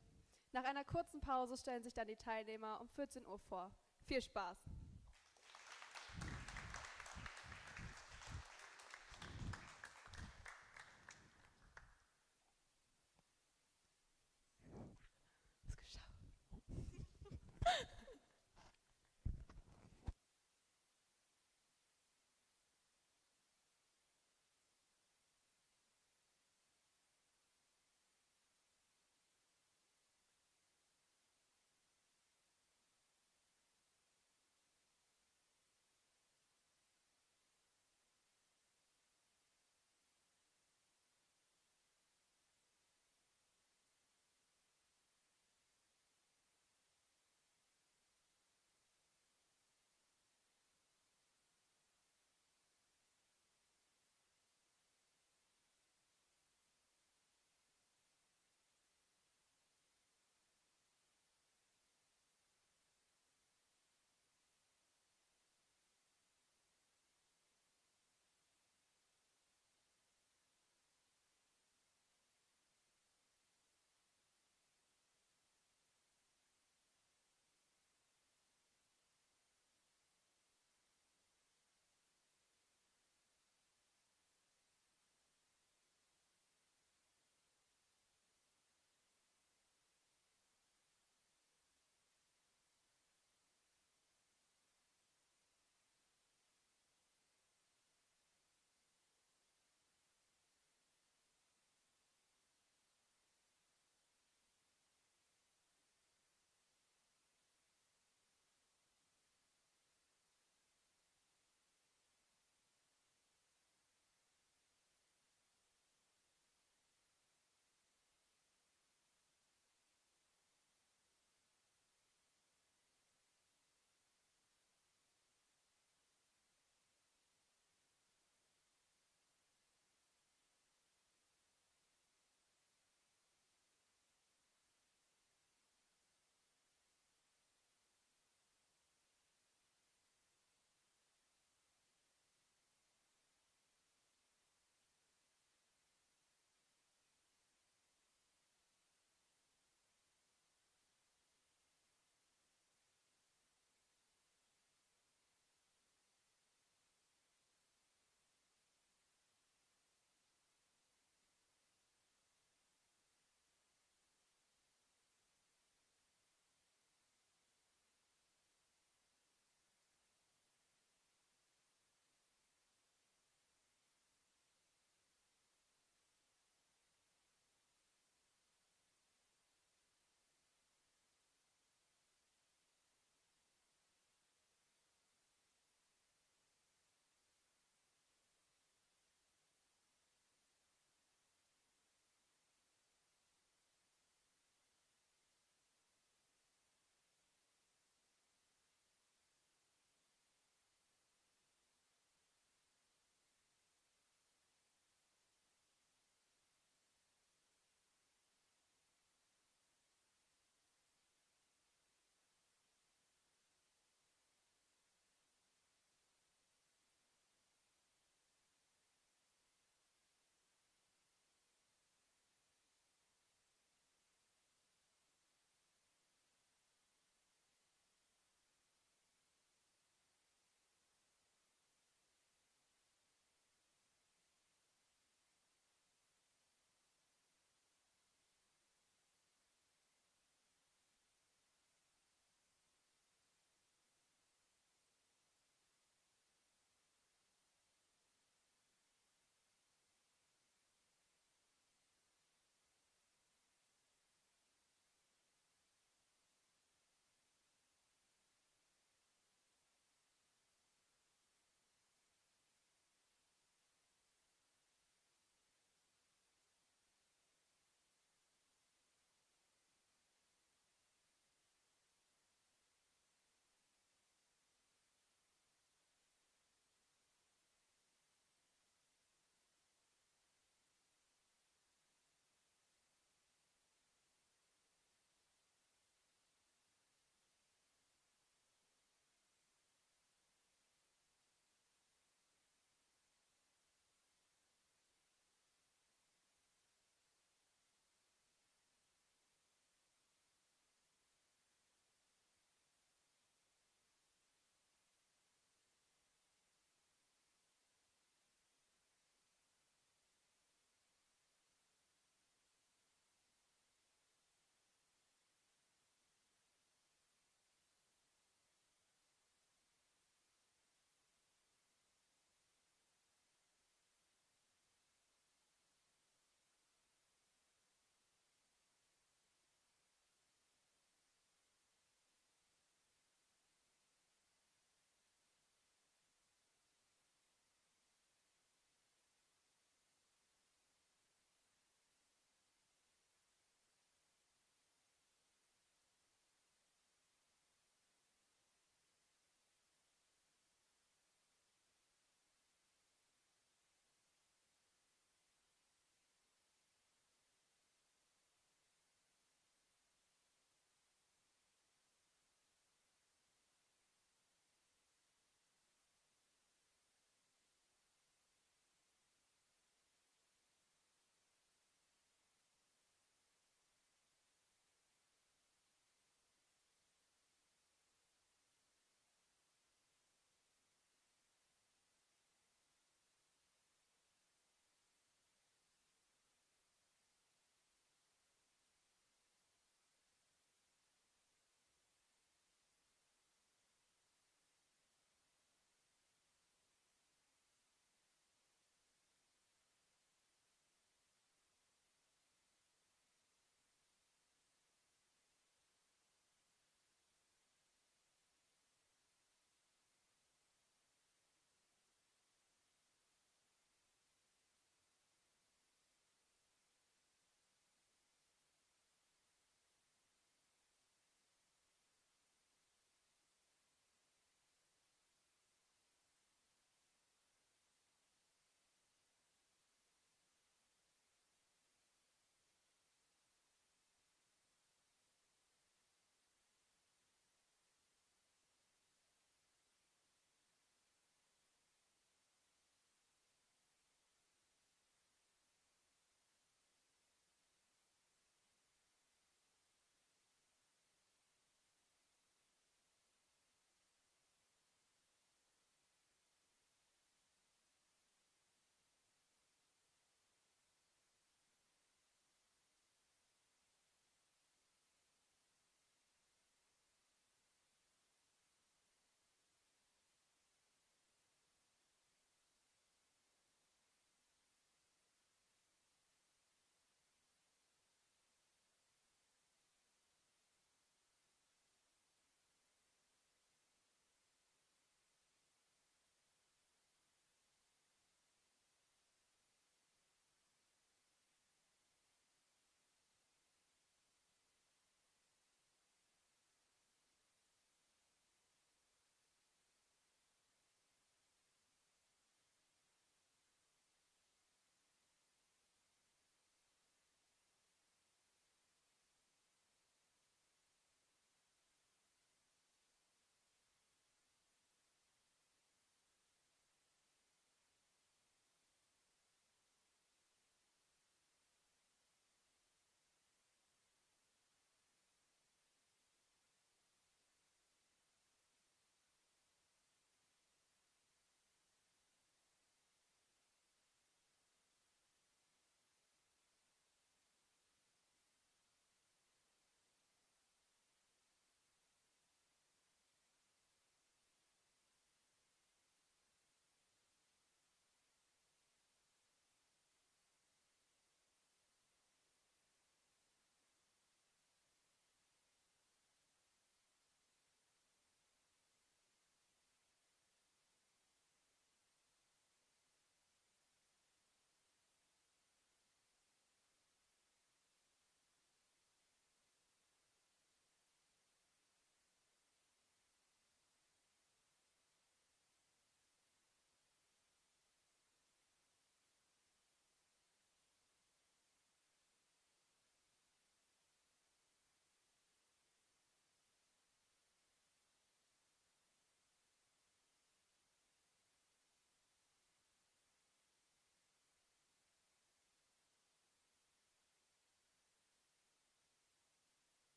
[SPEAKER 2] Nach einer kurzen Pause stellen sich dann die Teilnehmer um 14 Uhr vor. Viel Spaß!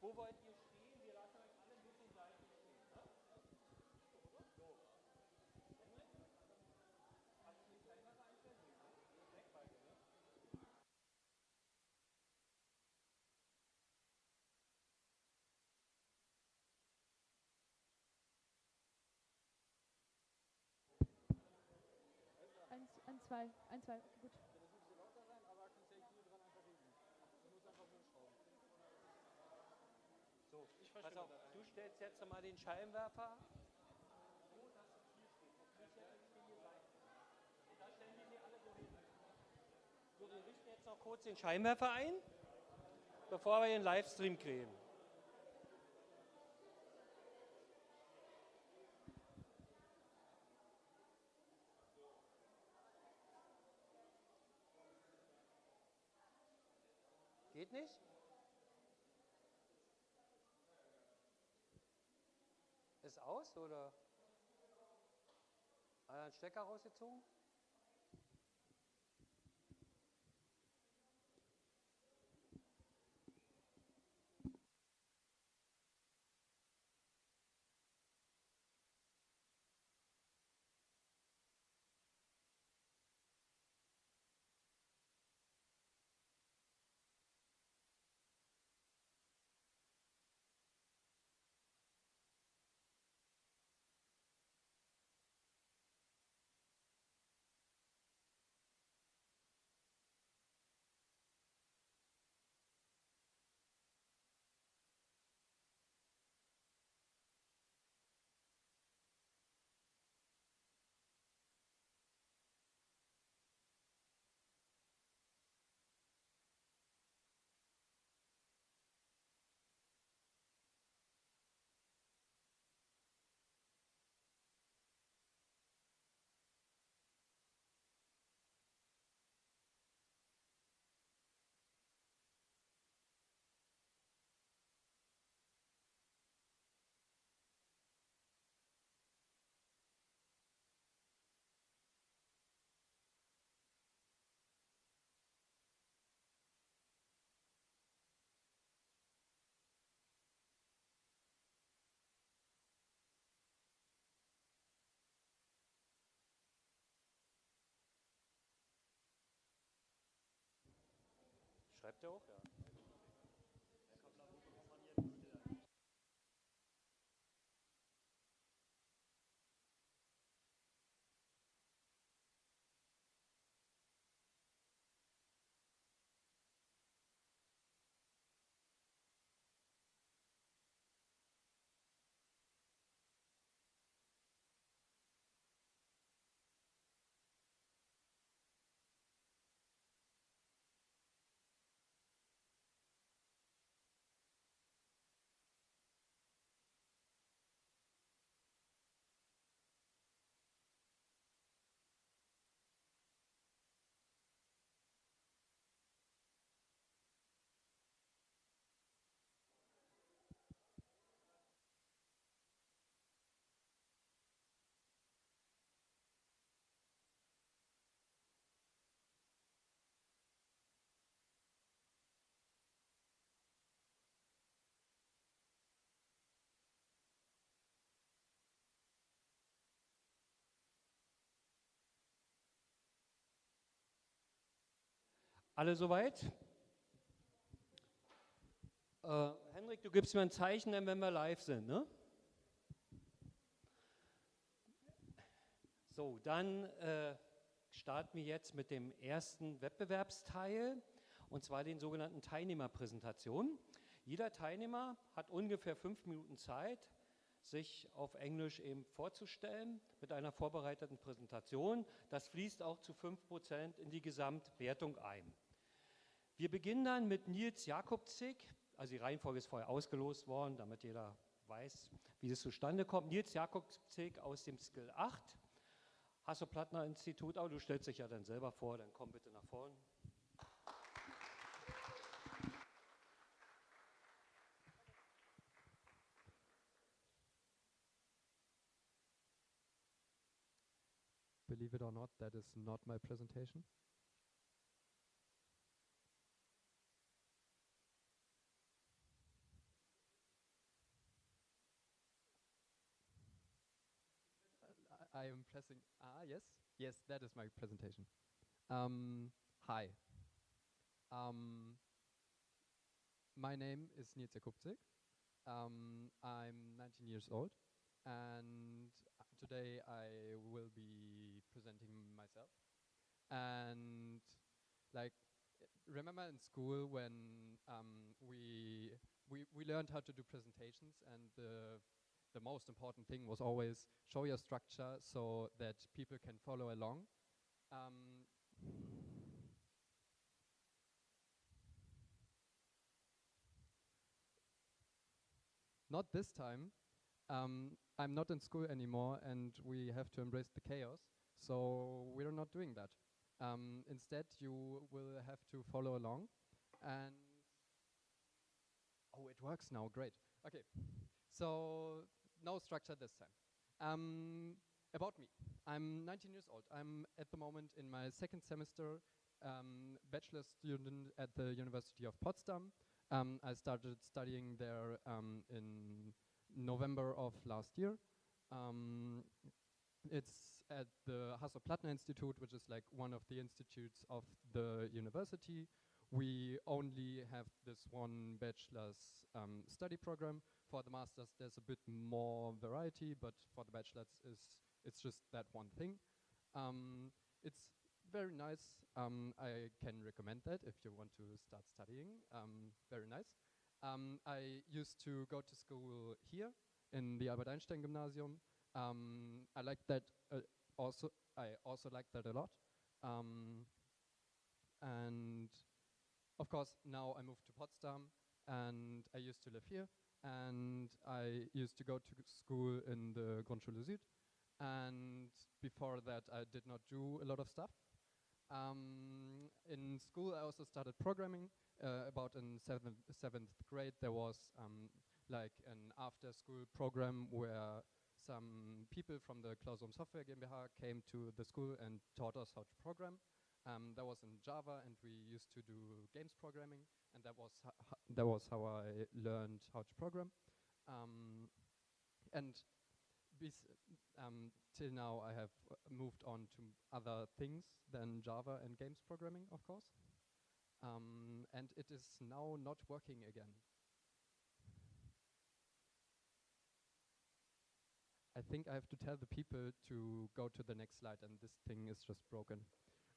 [SPEAKER 3] Wo wollt ihr stehen? Wir lassen euch alle ein bisschen seitlich stehen. Ne? So. Henrik? Hast du die Scheinwerfer einstellen? Nee, ne? Weg beide, ne?
[SPEAKER 4] Ein, zwei, okay, gut.
[SPEAKER 3] So, pass auf, du stellst jetzt nochmal den Scheinwerfer. So, dass es hier steht. Nicht jetzt stehen hier Seiten. Und da stellen wir sie alle so hin. So, wir richten jetzt noch kurz den Scheinwerfer ein, bevor wir den Livestream kriegen. Geht nicht? Ist aus oder? Einen Stecker rausgezogen? Schreibt ihr auch? Ja. Alle soweit? Henrik, du gibst mir ein Zeichen, wenn wir live sind, ne? So, dann starten wir jetzt mit dem ersten Wettbewerbsteil, und zwar den sogenannten Teilnehmerpräsentationen. Jeder Teilnehmer hat ungefähr 5 Minuten Zeit, sich auf Englisch eben vorzustellen mit einer vorbereiteten Präsentation. Das fließt auch zu 5% in die Gesamtwertung ein. Wir beginnen dann mit Nils Jakobczyk, also die Reihenfolge ist vorher ausgelost worden, damit jeder weiß, wie das zustande kommt. Nils Jakobczyk aus dem Skill 8, Hasso-Plattner-Institut, aber du stellst dich ja dann selber vor, dann komm bitte nach vorne.
[SPEAKER 7] Believe it or not, that is not my presentation.
[SPEAKER 5] I am pressing, yes, yes, that is my presentation. Hi. My name is Nils Jakubczyk. I'm 19 years old, and today I will be presenting myself. And like, remember in school when we learned how to do presentations, and the most important thing was always show your structure so that people can follow along. Not this time. I'm not in school anymore, and we have to embrace the chaos, so we're not doing that. Instead, you will have to follow along, and oh, it works now, great. Okay, so no structure this time. About me, I'm 19 years old. I'm at the moment in my second semester, bachelor student at the University of Potsdam. I started studying there in November of last year. It's at the Hasso-Plattner Institute, which is like one of the institutes of the university. We only have this one bachelor's study program. For the masters, there's a bit more variety, but for the bachelor's, it's just that one thing. It's very nice. I can recommend that if you want to start studying. Very nice. I used to go to school here in the Albert Einstein Gymnasium. I like that also. I also like that a lot. And of course, now I moved to Potsdam, and I used to live here. And I used to go to school in the Grundschule Süd. And before that, I did not do a lot of stuff. In school, I also started programming. About in seventh grade, there was like an after-school program where some people from the Klausum Software GmbH came to the school and taught us how to program. That was in Java, and we used to do games programming, and that was how I learned how to program. And till now, I have moved on to other things than Java and games programming, of course. And it is now not working again. I think I have to tell the people to go to the next slide, and this thing is just broken.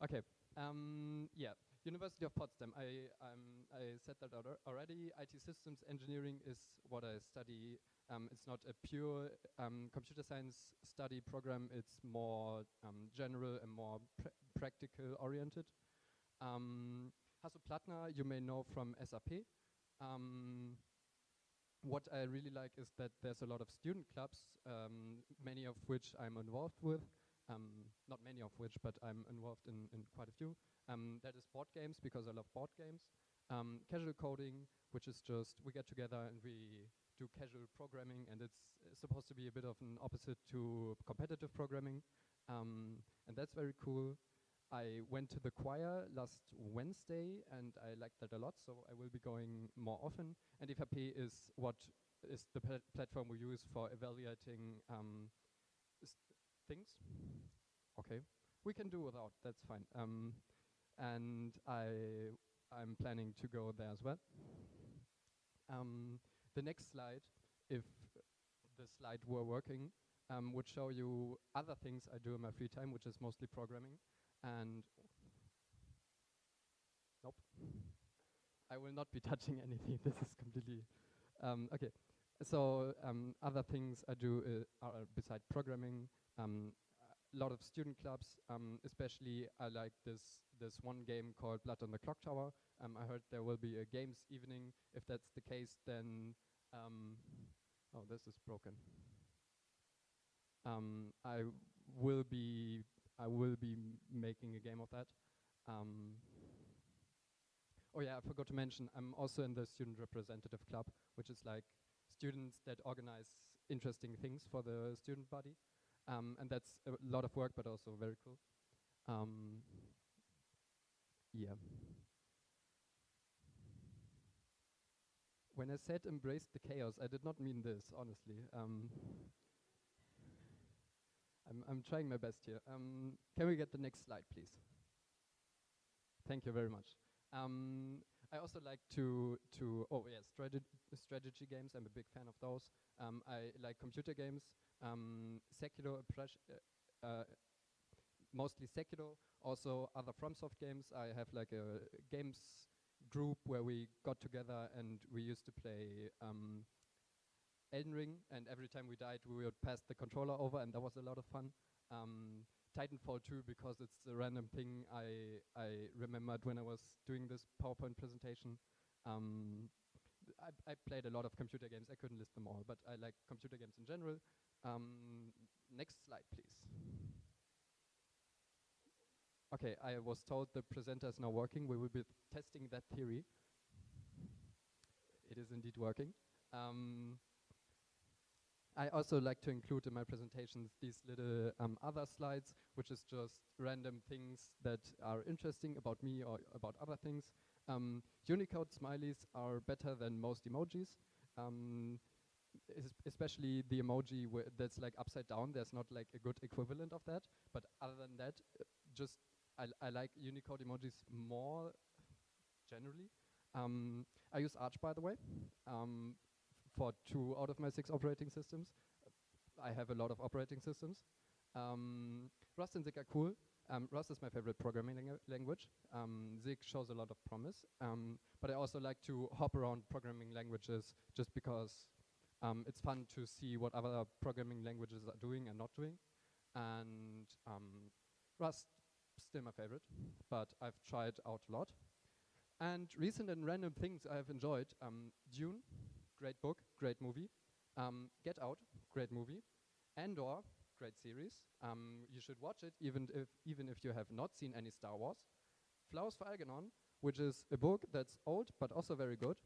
[SPEAKER 5] Okay, yeah, University of Potsdam. I said that already. IT systems engineering is what I study. It's not a pure computer science study program. It's more general and more practical oriented. Hasso-Plattner, you may know from SAP. What I really like is that there's a lot of student clubs, many of which I'm involved with. Not many of which, but I'm involved in quite a few. That is board games, because I love board games. Casual coding, which is just, we get together and we do casual programming, and it's supposed to be a bit of an opposite to competitive programming. And that's very cool. I went to the choir last Wednesday, and I liked that a lot, so I will be going more often. And EVP is what is the platform we use for evaluating things. Okay, we can do without, that's fine. And I'm planning to go there as well. The next slide, if the slide were working, would show you other things I do in my free time, which is mostly programming. And nope, I will not be touching anything. This is completely okay. So other things I do are beside programming. A lot of student clubs, especially I like this one game called Blood on the Clock Tower. I heard there will be a games evening. If that's the case, then oh, this is broken. I will be making a game of that. Oh yeah, I forgot to mention, I'm also in the student representative club, which is like students that organize interesting things for the student body. And that's a lot of work, but also very cool. Yeah. When I said embrace the chaos, I did not mean this, honestly. I'm trying my best here. Can we get the next slide, please? Thank you very much. I also like strategy games. I'm a big fan of those. I like computer games, secular, mostly secular. Also other FromSoft games. I have like a games group where we got together and we used to play Elden Ring, and every time we died we would pass the controller over, and that was a lot of fun. Titanfall 2, because it's a random thing I remembered when I was doing this PowerPoint presentation. I played a lot of computer games. I couldn't list them all, but I like computer games in general. Next slide, please. Okay, I was told the presenter is now working. We will be testing that theory. It is indeed working. I also like to include in my presentations these little other slides, which is just random things that are interesting about me or about other things. Unicode smileys are better than most emojis, especially the emoji that's like upside down. There's not like a good equivalent of that. But other than that, I like Unicode emojis more generally. I use Arch, by the way. For 2 out of my 6 operating systems. I have a lot of operating systems. Rust and Zich are cool. Rust is my favorite programming language. Zich shows a lot of promise. But I also like to hop around programming languages just because it's fun to see what other programming languages are doing and not doing. And Rust, still my favorite, but I've tried out a lot. And recent and random things I have enjoyed. Dune. Great book, great movie. Get Out, great movie. Andor, great series. You should watch it even if you have not seen any Star Wars. Flowers for Algernon, which is a book that's old but also very good.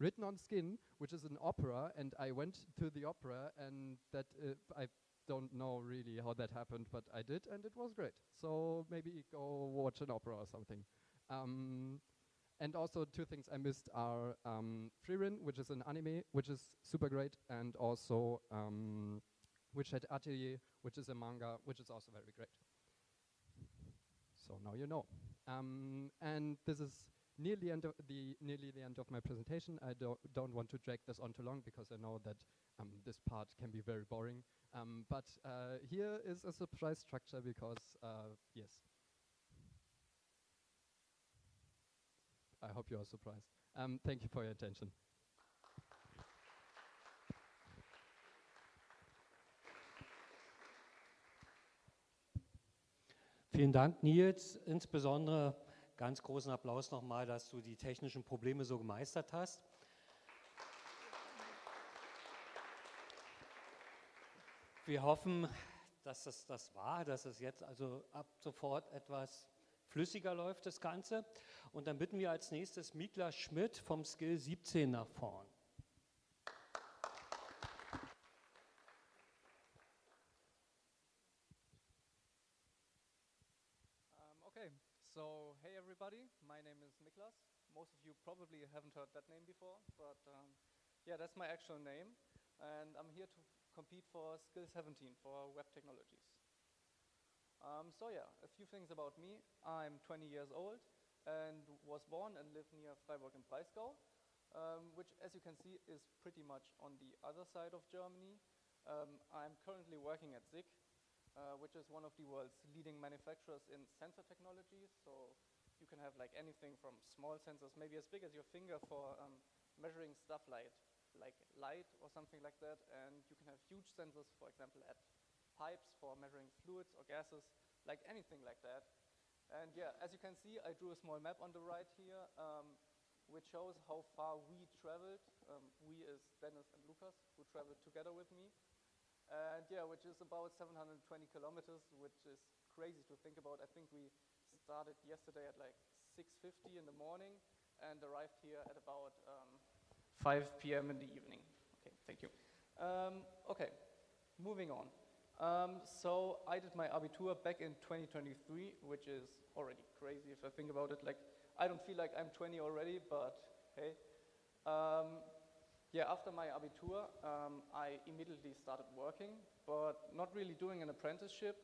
[SPEAKER 5] Written on Skin, which is an opera, and I went to the opera, and that I don't know really how that happened, but I did, and it was great. So maybe go watch an opera or something. And also 2 things I missed are Frieren, which is an anime, which is super great, and also Witchhead Atelier, which is a manga, which is also very great. So now you know. And this is nearly the end of my presentation. I don't want to drag this on too long because I know that this part can be very boring. But here is a surprise structure because yes. I hope you are surprised. Thank you for your attention.
[SPEAKER 3] Vielen Dank, Nils. Insbesondere ganz großen Applaus nochmal, dass du die technischen Probleme so gemeistert hast. Wir hoffen, dass es das war, dass es jetzt also ab sofort etwas flüssiger läuft, das Ganze. Und dann bitten wir als nächstes Mikla Schmidt vom Skill 17 nach vorn.
[SPEAKER 6] Okay, so hey everybody, my name is Miklas. Most of you probably haven't heard that name before, but yeah, that's my actual name. And I'm here to compete for Skill 17 for web technologies. So yeah, a few things about me. I'm 20 years old and was born and live near Freiburg im Breisgau, which as you can see is pretty much on the other side of Germany. I'm currently working at sich, which is one of the world's leading manufacturers in sensor technology. So you can have like anything from small sensors, maybe as big as your finger for measuring stuff like light or something like that. And you can have huge sensors, for example, at pipes for measuring fluids or gases, like anything like that. And yeah, as you can see, I drew a small map on the right here, which shows how far we traveled. We is Dennis and Lucas, who traveled together with me. And yeah, which is about 720 kilometers, which is crazy to think about. I think we started yesterday at like 6:50 in the morning and arrived here at about 5 p.m. in the evening. Okay, thank you. Okay, moving on. So I did my Abitur back in 2023, which is already crazy if I think about it. Like, I don't feel like I'm 20 already, but hey. Yeah, after my Abitur, I immediately started working but not really doing an apprenticeship.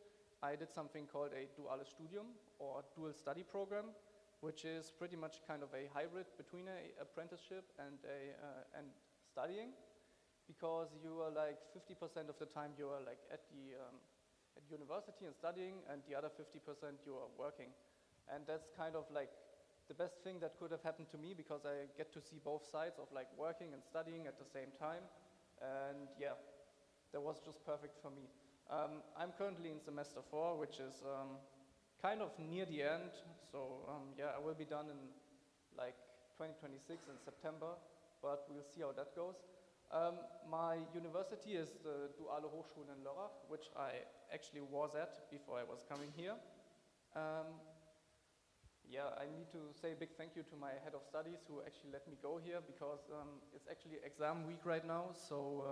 [SPEAKER 6] I did something called a duales studium, or dual study program, which is pretty much kind of a hybrid between an apprenticeship and studying, because you are like 50% of the time you are like at university and studying, and the other 50% you are working. And that's kind of like the best thing that could have happened to me, because I get to see both sides of like working and studying at the same time. And yeah, that was just perfect for me. I'm currently in semester 4, which is kind of near the end. So yeah, I will be done in like 2026 in September, but we'll see how that goes. My university is the Duale Hochschule in Lörrach, which I actually was at before I was coming here. Yeah, I need to say a big thank you to my head of studies who actually let me go here, because it's actually exam week right now. So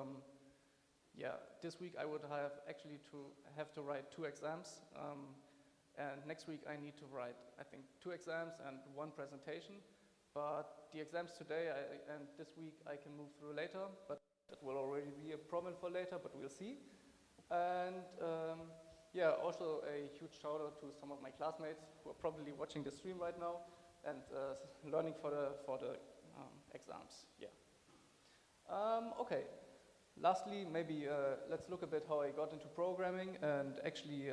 [SPEAKER 6] yeah, this week I would have actually have to write 2 exams. And next week I need to write, I think, 2 exams and 1 presentation. But the exams today and this week I can move through later, but that will already be a problem for later, but we'll see. And yeah, also a huge shout out to some of my classmates who are probably watching the stream right now and learning for the exams. Yeah. Okay. Lastly, maybe let's look a bit how I got into programming and actually,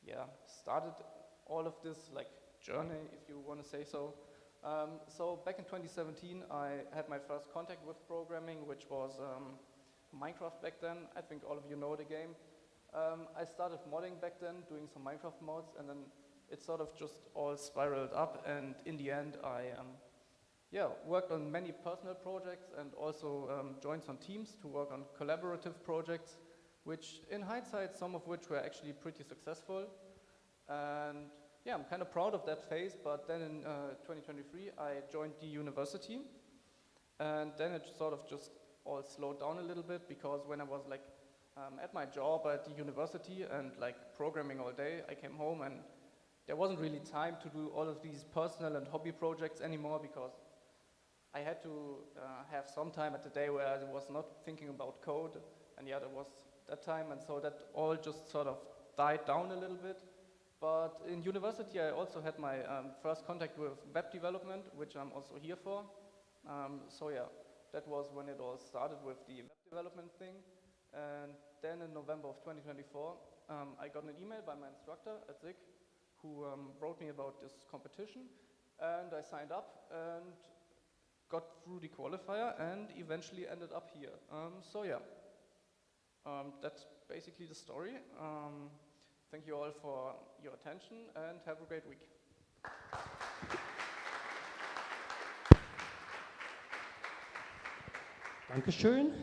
[SPEAKER 6] yeah, started all of this like journey, if you want to say so. So back in 2017, I had my first contact with programming, which was Minecraft back then. I think all of you know the game. I started modding back then, doing some Minecraft mods, and then it sort of just all spiraled up, and in the end I yeah, worked on many personal projects and also joined some teams to work on collaborative projects, which in hindsight, some of which were actually pretty successful. And yeah, I'm kind of proud of that phase, but then in 2023 I joined the university, and then it sort of just all slowed down a little bit, because when I was like at my job at the university and like programming all day, I came home and there wasn't really time to do all of these personal and hobby projects anymore, because I had to have some time at the day where I was not thinking about code, and yeah, there was that time, and so that all just sort of died down a little bit. But in university I also had my first contact with web development, which I'm also here for. So yeah, that was when it all started with the web development thing. And then in November of 2024, I got an email by my instructor at SIG, who wrote me about this competition, and I signed up and got through the qualifier and eventually ended up here. So yeah, that's basically the story. Thank you all for your attention and have a great week.
[SPEAKER 3] Dankeschön.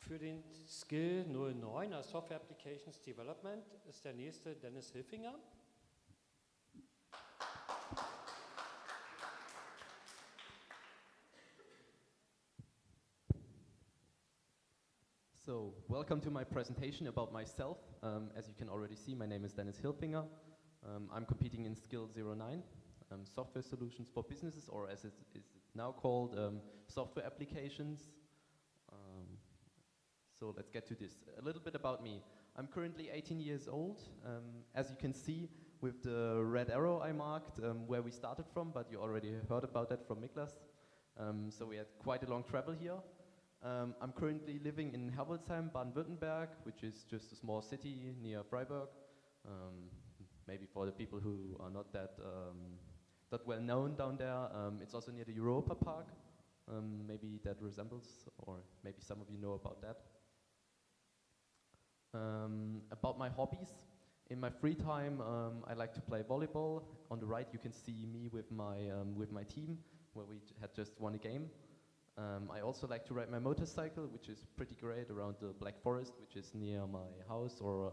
[SPEAKER 3] Für den Skill 09 als Software Applications Development ist der nächste Dennis Hilfinger.
[SPEAKER 10] So, welcome to my presentation about myself. As you can already see, my name is Dennis Hilfinger. I'm competing in Skill 09, Software Solutions for Businesses, or as it is now called, Software Applications. So let's get to this. A little bit about me. I'm currently 18 years old. As you can see with the red arrow I marked, where we started from, but you already heard about that from Miklas. So we had quite a long travel here. I'm currently living in Herbolzheim, Baden-Württemberg, which is just a small city near Freiburg. Maybe for the people who are not that well known down there, it's also near the Europa Park. Maybe that resembles, or maybe some of you know about that. About my hobbies, in my free time, I like to play volleyball. On the right, you can see me with my team, where we had just won a game. I also like to ride my motorcycle, which is pretty great, around the Black Forest, which is near my house, or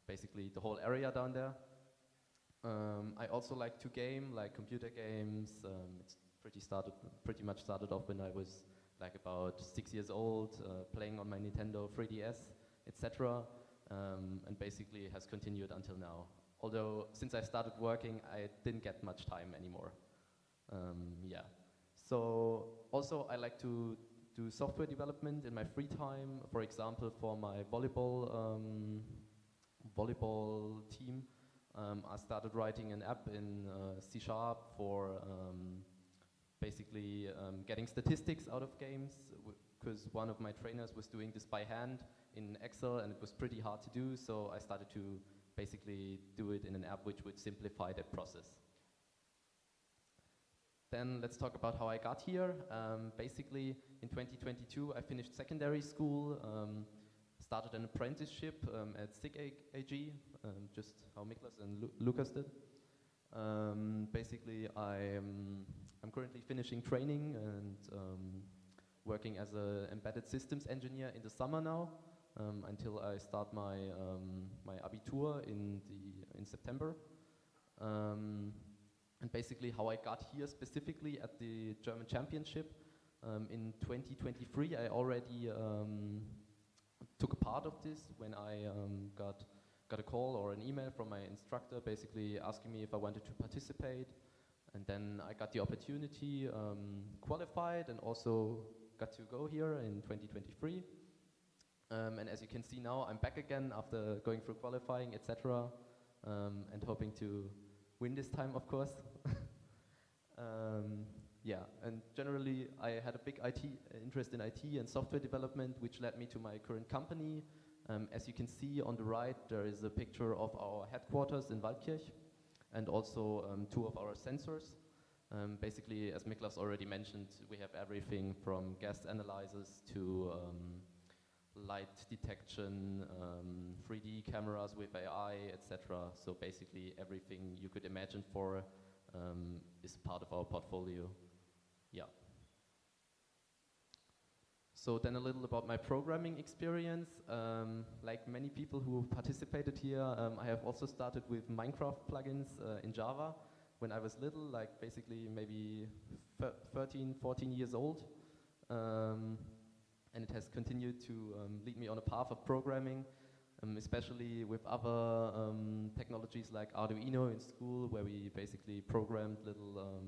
[SPEAKER 10] basically the whole area down there. I also like to game, like computer games. It's pretty much started off when I was like about 6 years old, playing on my Nintendo 3DS, etc. And basically it has continued until now. Although since I started working, I didn't get much time anymore. Yeah. So also I like to do software development in my free time. For example, for my volleyball team, I started writing an app in C# for basically getting statistics out of games, because one of my trainers was doing this by hand in Excel and it was pretty hard to do, so I started to basically do it in an app which would simplify that process. Then let's talk about how I got here. Basically, in 2022, I finished secondary school, started an apprenticeship at SIG AG, just how Miklas and Lukas did. Basically, I'm currently finishing training and working as an embedded systems engineer in the summer now, until I start my my Abitur in September. And basically how I got here specifically at the German Championship. In 2023 I already took a part of this when I got a call or an email from my instructor basically asking me if I wanted to participate. And then I got the opportunity, qualified, and also got to go here in 2023. And as you can see now, I'm back again after going through qualifying, etc. And hoping to win this time, of course. Yeah, and generally I had a big interest in IT and software development, which led me to my current company. As you can see on the right, there is a picture of our headquarters in Waldkirch, and also 2 of our sensors. Basically, as Miklas already mentioned, we have everything from gas analyzers to light detection, 3D cameras with AI, etc. So basically everything you could imagine for is part of our portfolio. Yeah. So then a little about my programming experience. Like many people who participated here, I have also started with Minecraft plugins in Java when I was little, like basically maybe 13, 14 years old. And it has continued to lead me on a path of programming, especially with other technologies like Arduino in school, where we basically programmed little,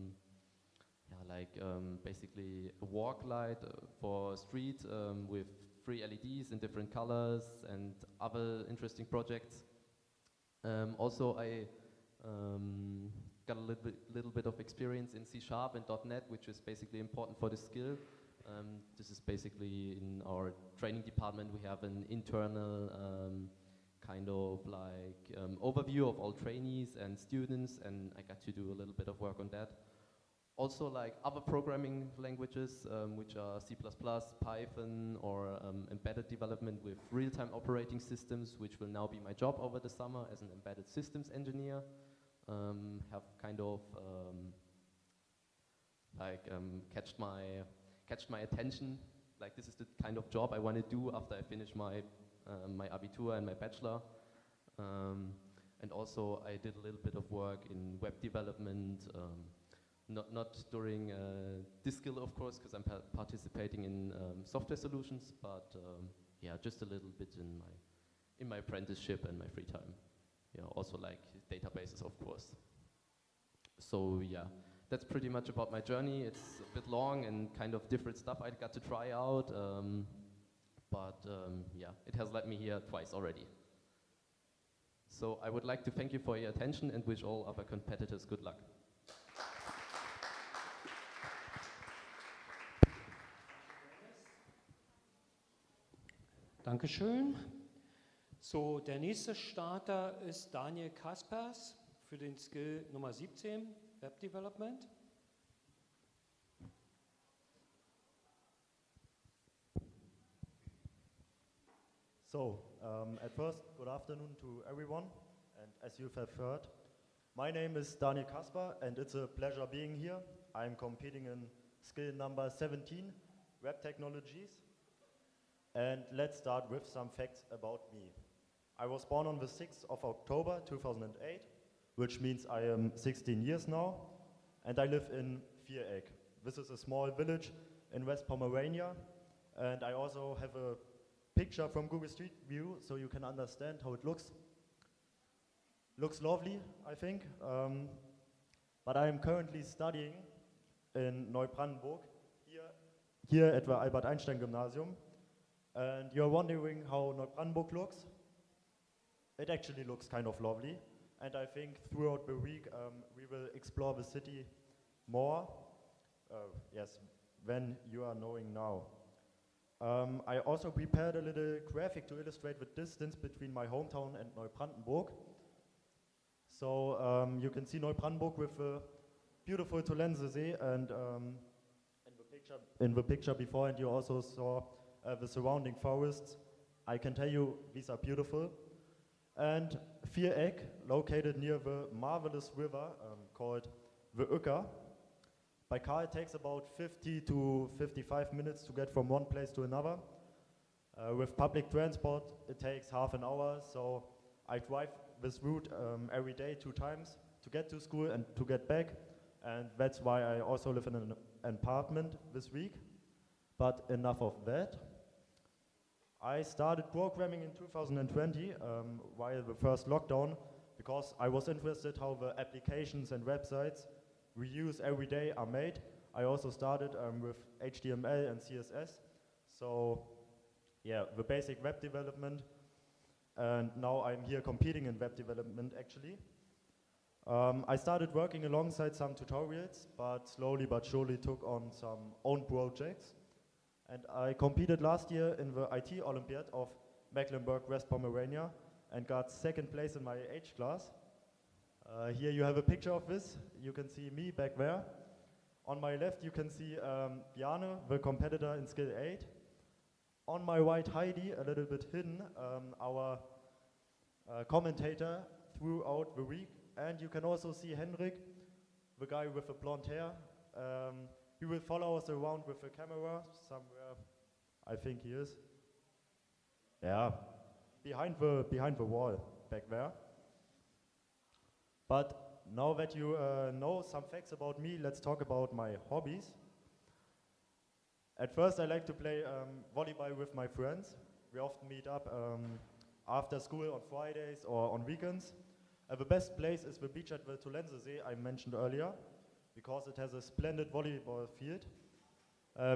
[SPEAKER 10] basically a walk light for a street with 3 LEDs in different colors and other interesting projects. Also, I got a little bit of experience in C# and .NET, which is basically important for this skill. This is basically in our training department, we have an internal kind of like overview of all trainees and students, and I got to do a little bit of work on that. Also like other programming languages, which are C++, Python, or embedded development with real-time operating systems, which will now be my job over the summer as an embedded systems engineer. Have kind of catched my attention. Like this is the kind of job I want to do after I finish my my Abitur and my bachelor. And also I did a little bit of work in web development, not during this skill of course, because I'm participating in software solutions, but yeah, just a little bit in my apprenticeship and my free time. Yeah, also like databases of course. So yeah. That's pretty much about my journey. It's a bit long and kind of different stuff I got to try out, but yeah, it has led me here twice already. So I would like to thank you for your attention and wish all other competitors good luck.
[SPEAKER 3] Dankeschön. So, der nächste Starter ist Daniel Kaspers für den Skill Nummer 17. Web Development.
[SPEAKER 11] So, at first, good afternoon to everyone. And as you have heard, my name is Daniel Kasper, and it's a pleasure being here. I'm competing in skill number 17, web technologies. And let's start with some facts about me. I was born on the 6th of October 2008. Which means I am 16 years now, and I live in Viereck. This is a small village in West Pomerania, and I also have a picture from Google Street View so you can understand how it looks. Looks lovely, I think, but I am currently studying in Neubrandenburg, here at the Albert Einstein Gymnasium. And you're wondering how Neubrandenburg looks? It actually looks kind of lovely. And I think throughout the week we will explore the city more, yes, than you are knowing now. I also prepared a little graphic to illustrate the distance between my hometown and Neubrandenburg. So you can see Neubrandenburg with the beautiful Tollensesee, and in the picture before, and you also saw the surrounding forests. I can tell you these are beautiful. And Viereck, located near the marvelous river called the Ucker. By car it takes about 50 to 55 minutes to get from one place to another. With public transport it takes half an hour, so I drive this route every day 2 times to get to school and to get back, and that's why I also live in an apartment this week. But enough of that. I started programming in 2020 while the first lockdown, because I was interested how the applications and websites we use every day are made. I also started with HTML and CSS, so yeah, the basic web development, and now I'm here competing in web development actually. I started working alongside some tutorials, but slowly but surely took on some own projects. And I competed last year in the IT Olympiad of Mecklenburg-West Pomerania and got 2nd place in my age class. Here you have a picture of this. You can see me back there. On my left you can see Bjarne, the competitor in skill 8. On my right, Heidi, a little bit hidden, our commentator throughout the week. And you can also see Henrik, the guy with the blonde hair. He will follow us around with a camera somewhere. I think he is. Yeah, behind the wall back there. But now that you know some facts about me, let's talk about my hobbies. At first I like to play volleyball with my friends. We often meet up after school on Fridays or on weekends. The best place is the beach at the Tollensesee I mentioned earlier, because it has a splendid volleyball field.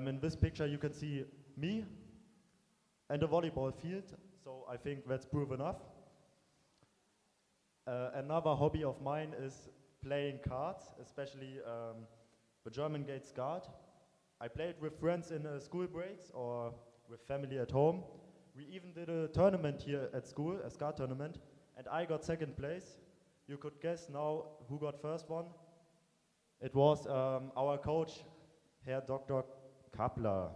[SPEAKER 11] In this picture you can see me and a volleyball field, so I think that's proof enough. Another hobby of mine is playing cards, especially the German Gates card. I play it with friends in school breaks or with family at home. We even did a tournament here at school, a card tournament, and I got 2nd place. You could guess now who got first one. It was our coach, Herr Dr. Kappler.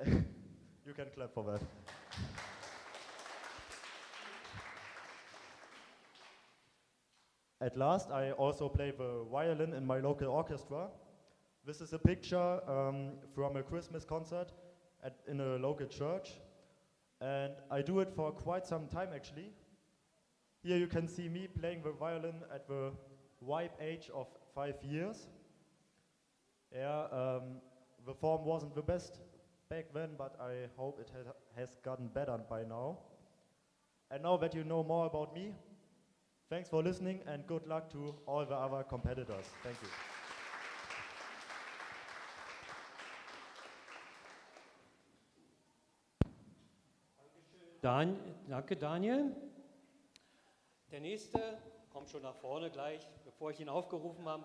[SPEAKER 11] You can clap for that. At last, I also play the violin in my local orchestra. This is a picture from a Christmas concert in a local church. And I do it for quite some time actually. Here you can see me playing the violin at the ripe age of 5 years. Yeah, the form wasn't the best back then, but I hope it has gotten better by now. And now that you know more about me, thanks for listening and good luck to all the other competitors. Thank you.
[SPEAKER 3] Danke, Daniel. Der nächste kommt schon nach vorne gleich, bevor ich ihn aufgerufen habe.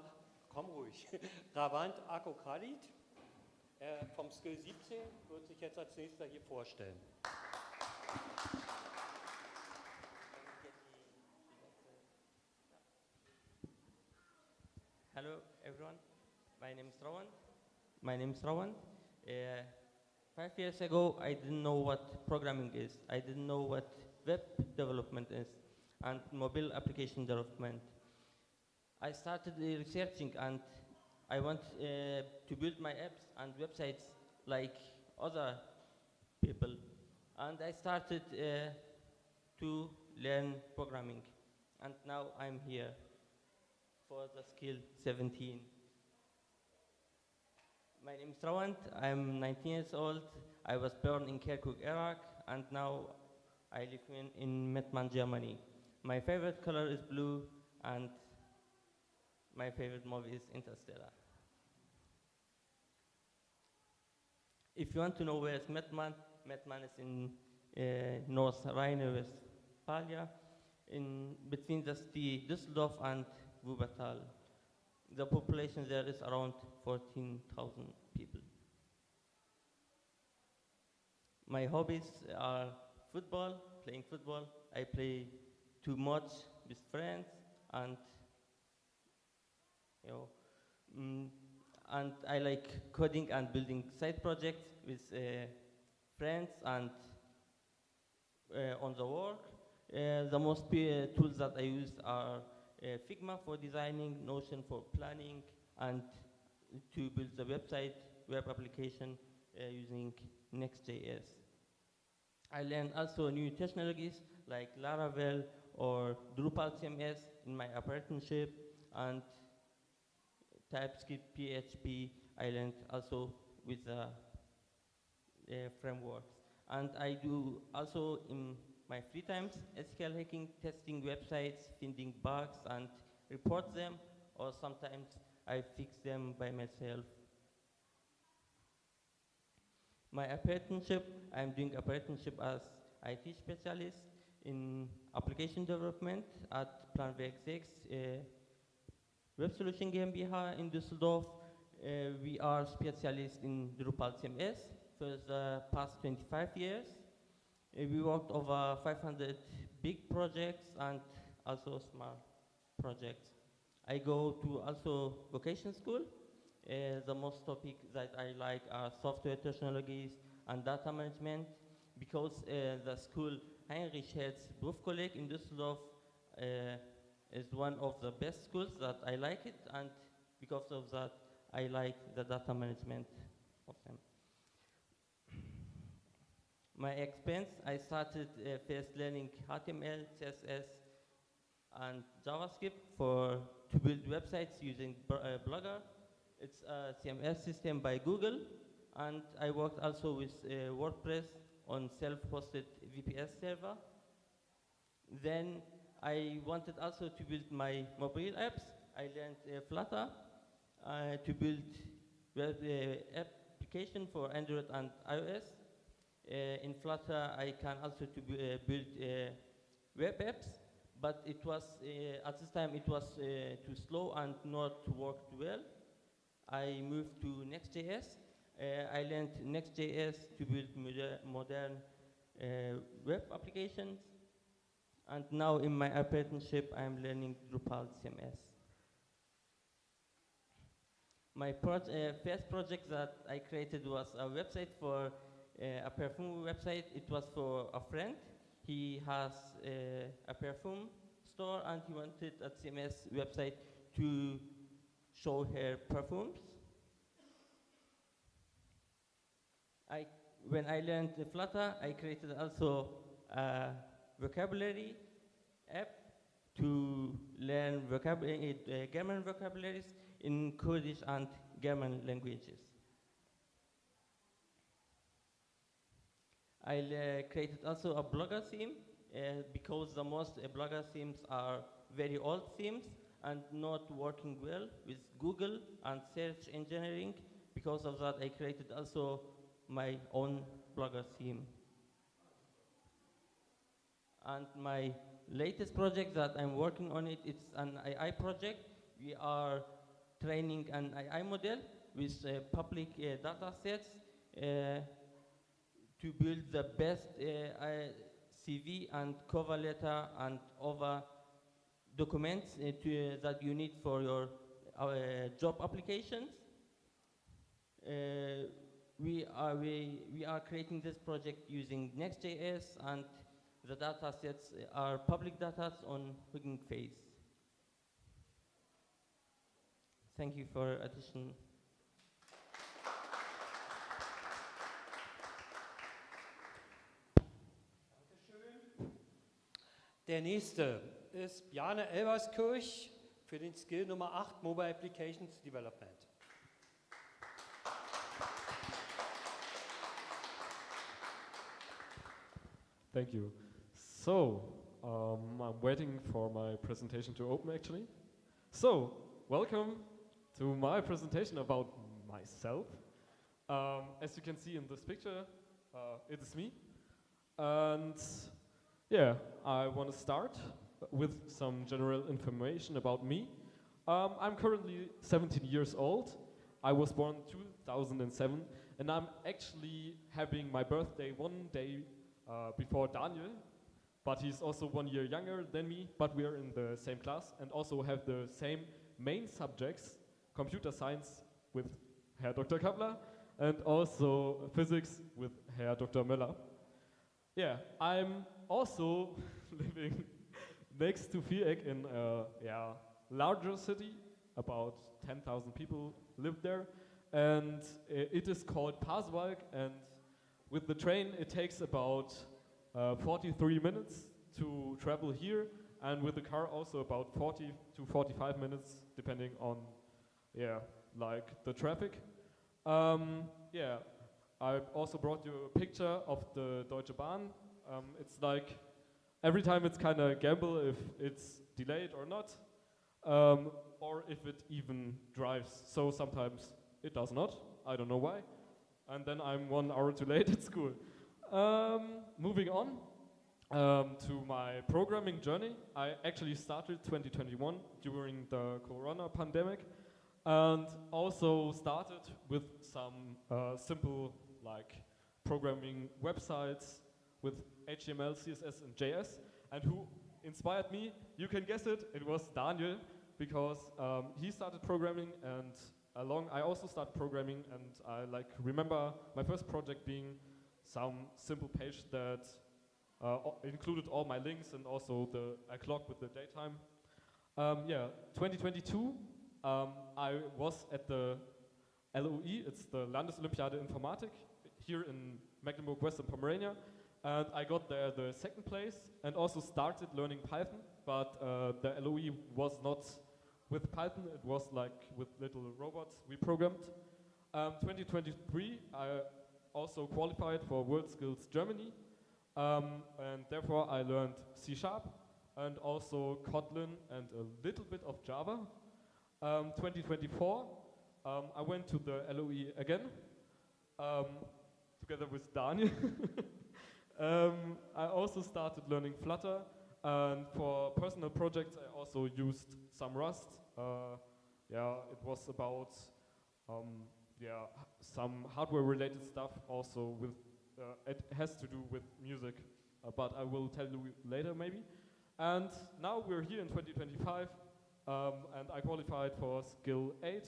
[SPEAKER 3] Komm ruhig. Rowan Khalid vom Skill 17 wird sich jetzt als nächster hier vorstellen.
[SPEAKER 8] Hello everyone, my name is Rowan. 5 years ago I didn't know what programming is, I didn't know what web development is and mobile application development. I started researching and I want to build my apps and websites like other people, and I started to learn programming, and now I'm here for the skill 17. My name is Rowan, I'm 19 years old. I was born in Kirkuk, Iraq, and now I live in Mettmann, Germany. My favorite color is blue, and my favorite movie is Interstellar. If you want to know where is Mettmann, Mettmann is in North Rhine-Westphalia, in between the city Düsseldorf and Wuppertal. The population there is around 14,000 people. My hobbies are football, playing football. I play too much with friends, and and I like coding and building side projects with friends and on the work. The most tools that I use are Figma for designing, Notion for planning, and to build the web application using Next.js. I learned also new technologies like Laravel or Drupal CMS in my apprenticeship, and TypeScript, PHP, I learned also with the frameworks. And I do also in my free times ethical hacking, testing websites, finding bugs and report them, or sometimes I fix them by myself. My apprenticeship, I'm doing apprenticeship as IT specialist in application development at Planwerk 6, Web Solution GmbH in Düsseldorf. We are specialists in Drupal CMS for the past 25 years. We worked over 500 big projects and also small projects. I go to also vocation school. The most topic that I like are software technologies and data management, because the school Heinrich Hertz Berufskolleg in Düsseldorf is one of the best schools that I like it, and because of that I like the data management of them. My experience, I started first learning HTML, CSS, and JavaScript to build websites using Blogger. It's a CMS system by Google, and I worked also with WordPress on self-hosted VPS server. Then I wanted also to build my mobile apps. I learned Flutter to build web application for Android and iOS. In Flutter, I can also build web apps, but it was at this time it was too slow and not worked well. I moved to Next.js. I learned Next.js to build modern web applications, and now in my apprenticeship, I'm learning Drupal CMS. My first project that I created was a website for a perfume website. It was for a friend. He has a perfume store, and he wanted a CMS website to show her perfumes. When I learned Flutter, I created also a vocabulary app to learn German vocabularies in Kurdish and German languages. I created also a Blogger theme because the most Blogger themes are very old themes and not working well with Google and search engineering. Because of that, I created also my own Blogger theme. And my latest project that I'm working on it's an AI project. We are training an AI model with public data sets to build the best CV and cover letter and other documents that you need for your job applications. We are creating this project using Next.js, and the data sets are public data on Hugging Face. Thank you for attention.
[SPEAKER 3] Der nächste ist Bjarne Elverskirch für den Skill Nummer 8, Mobile Applications Development.
[SPEAKER 9] Thank you. So, I'm waiting for my presentation to open actually. So, welcome to my presentation about myself. As you can see in this picture, it is me. And yeah, I want to start with some general information about me. I'm currently 17 years old. I was born in 2007, and I'm actually having my birthday one day before Daniel, but he's also 1 year younger than me, but we are in the same class and also have the same main subjects, computer science with Herr Dr. Kapler and also physics with Herr Dr. Möller. Yeah, I'm also living next to Viereck in a larger city. About 10,000 people live there, and it is called Pasewalk, and with the train it takes about 43 minutes to travel here, and with the car also about 40 to 45 minutes depending on like the traffic. I also brought you a picture of the Deutsche Bahn. It's like every time it's kind of a gamble if it's delayed or not, or if it even drives. So sometimes it does not, I don't know why. And then I'm 1 hour too late at school. Moving on to my programming journey. I actually started 2021 during the Corona pandemic, and also started with some simple like programming websites with HTML, CSS, and JS. And who inspired me? You can guess it. It was Daniel, because he started programming, and I also started programming, and I remember my first project being some simple page that included all my links and also a clock with the daytime. 2022, I was at the LOE, it's the Landesolympiade Informatik, here in Mecklenburg-Western Pomerania, and I got there the 2nd place and also started learning Python, but the LOE was not with Python, it was like with little robots we programmed. 2023, I also qualified for EuroSkills Germany, and therefore I learned C# and also Kotlin and a little bit of Java. 2024, I went to the LOE again, together with Daniel. I also started learning Flutter, and for personal projects I also used some Rust. It was about some hardware related stuff also with, it has to do with music, but I will tell you later maybe. And now we're here in 2025, and I qualified for skill 8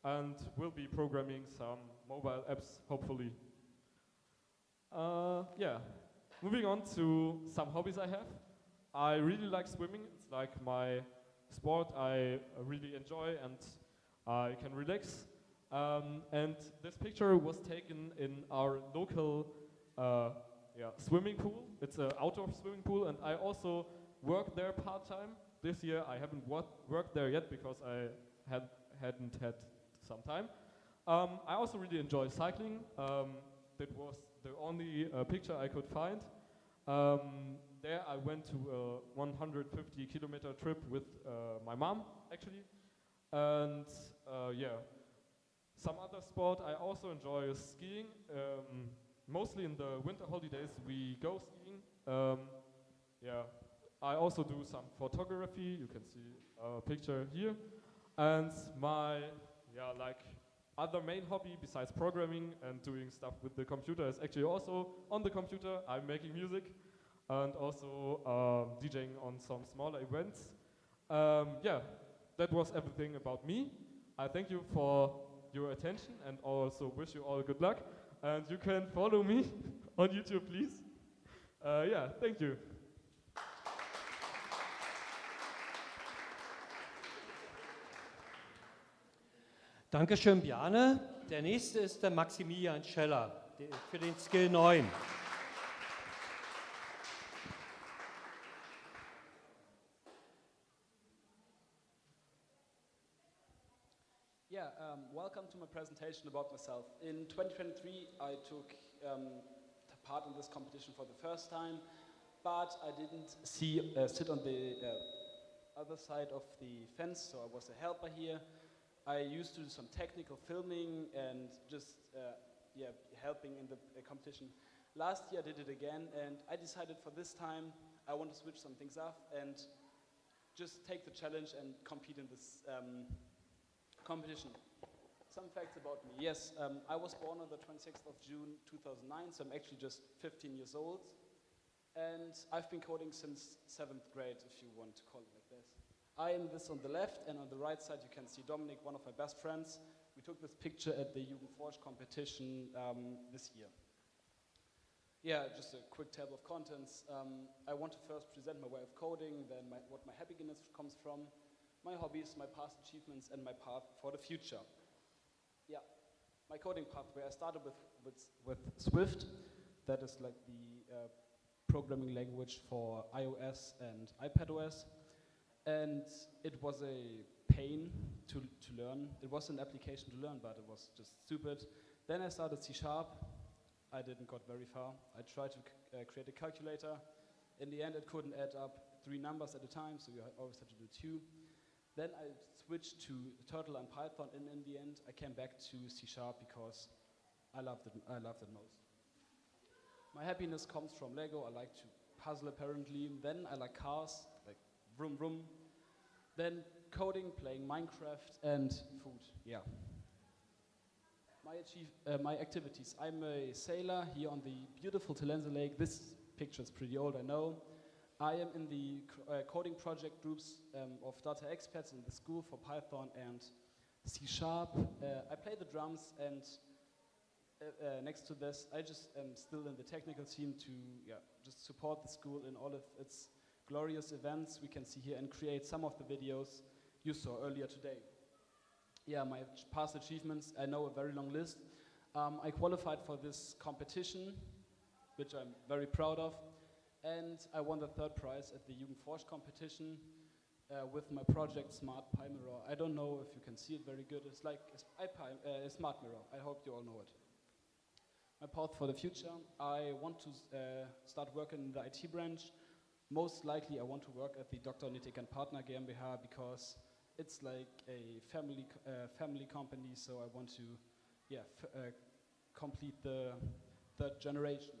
[SPEAKER 9] and will be programming some mobile apps hopefully. Moving on to some hobbies I have. I really like swimming. It's like my sport I really enjoy and I can relax. And this picture was taken in our local swimming pool. It's an outdoor swimming pool, and I also work there part-time. This year I haven't worked there yet because I hadn't had some time. I also really enjoy cycling. That was the only picture I could find. There I went to a 150 kilometer trip with my mom, actually. And some other sport I also enjoy is skiing. Mostly in the winter holidays we go skiing. I also do some photography. You can see a picture here. And my other main hobby besides programming and doing stuff with the computer is actually also on the computer. I'm making music and also DJing on some smaller events. That was everything about me. I thank you for your attention and also wish you all good luck. And you can follow me on YouTube, please. Thank you.
[SPEAKER 3] Dankeschön, Bjarne. Der nächste ist der Maximilian Scheller für den Skill 9.
[SPEAKER 12] Welcome to my presentation about myself. In 2023, I took part in this competition for the first time, but I didn't sit on the other side of the fence, so I was a helper here. I used to do some technical filming and just helping in the competition. Last year I did it again, and I decided for this time I want to switch some things up and just take the challenge and compete in this competition. Some facts about me. Yes, I was born on the 26th of June 2009, so I'm actually just 15 years old. And I've been coding since 7th grade, if you want to call it like this. I am this on the left, and on the right side you can see Dominic, one of my best friends. We took this picture at the Jugendforsch competition this year. Yeah, just a quick table of contents. I want to first present my way of coding, then what my happiness comes from, my hobbies, my past achievements, and my path for the future. Yeah, my coding pathway. I started with Swift. That is like the programming language for iOS and iPadOS. And it was a pain to learn. It was an application to learn, but it was just stupid. Then I started C#. I didn't got very far. I tried to create a calculator. In the end, it couldn't add up 3 numbers at a time, so you always had to do 2. Then I switched to Turtle and Python, and in the end, I came back to C# because I loved it most. My happiness comes from Lego. I like to puzzle, apparently. Then I like cars, like vroom vroom. Then coding, playing Minecraft, and food. Yeah. My activities. I'm a sailor here on the beautiful Telense Lake. This picture is pretty old, I know. I am in the coding project groups of data experts in the school for Python and C#. I play the drums, and next to this, I just am still in the technical team to just support the school in all of its glorious events we can see here and create some of the videos you saw earlier today. Yeah, my past achievements, I know a very long list. I qualified for this competition, which I'm very proud of, and I won the 3rd prize at the Jugendforsch competition with my project Smart Pi Mirror. I don't know if you can see it very good. It's like a smart mirror. I hope you all know it. My path for the future, I want to start working in the IT branch. Most likely I want to work at the Dr. Nittek and Partner GmbH because it's like a family company, so I want to complete the 3rd generation.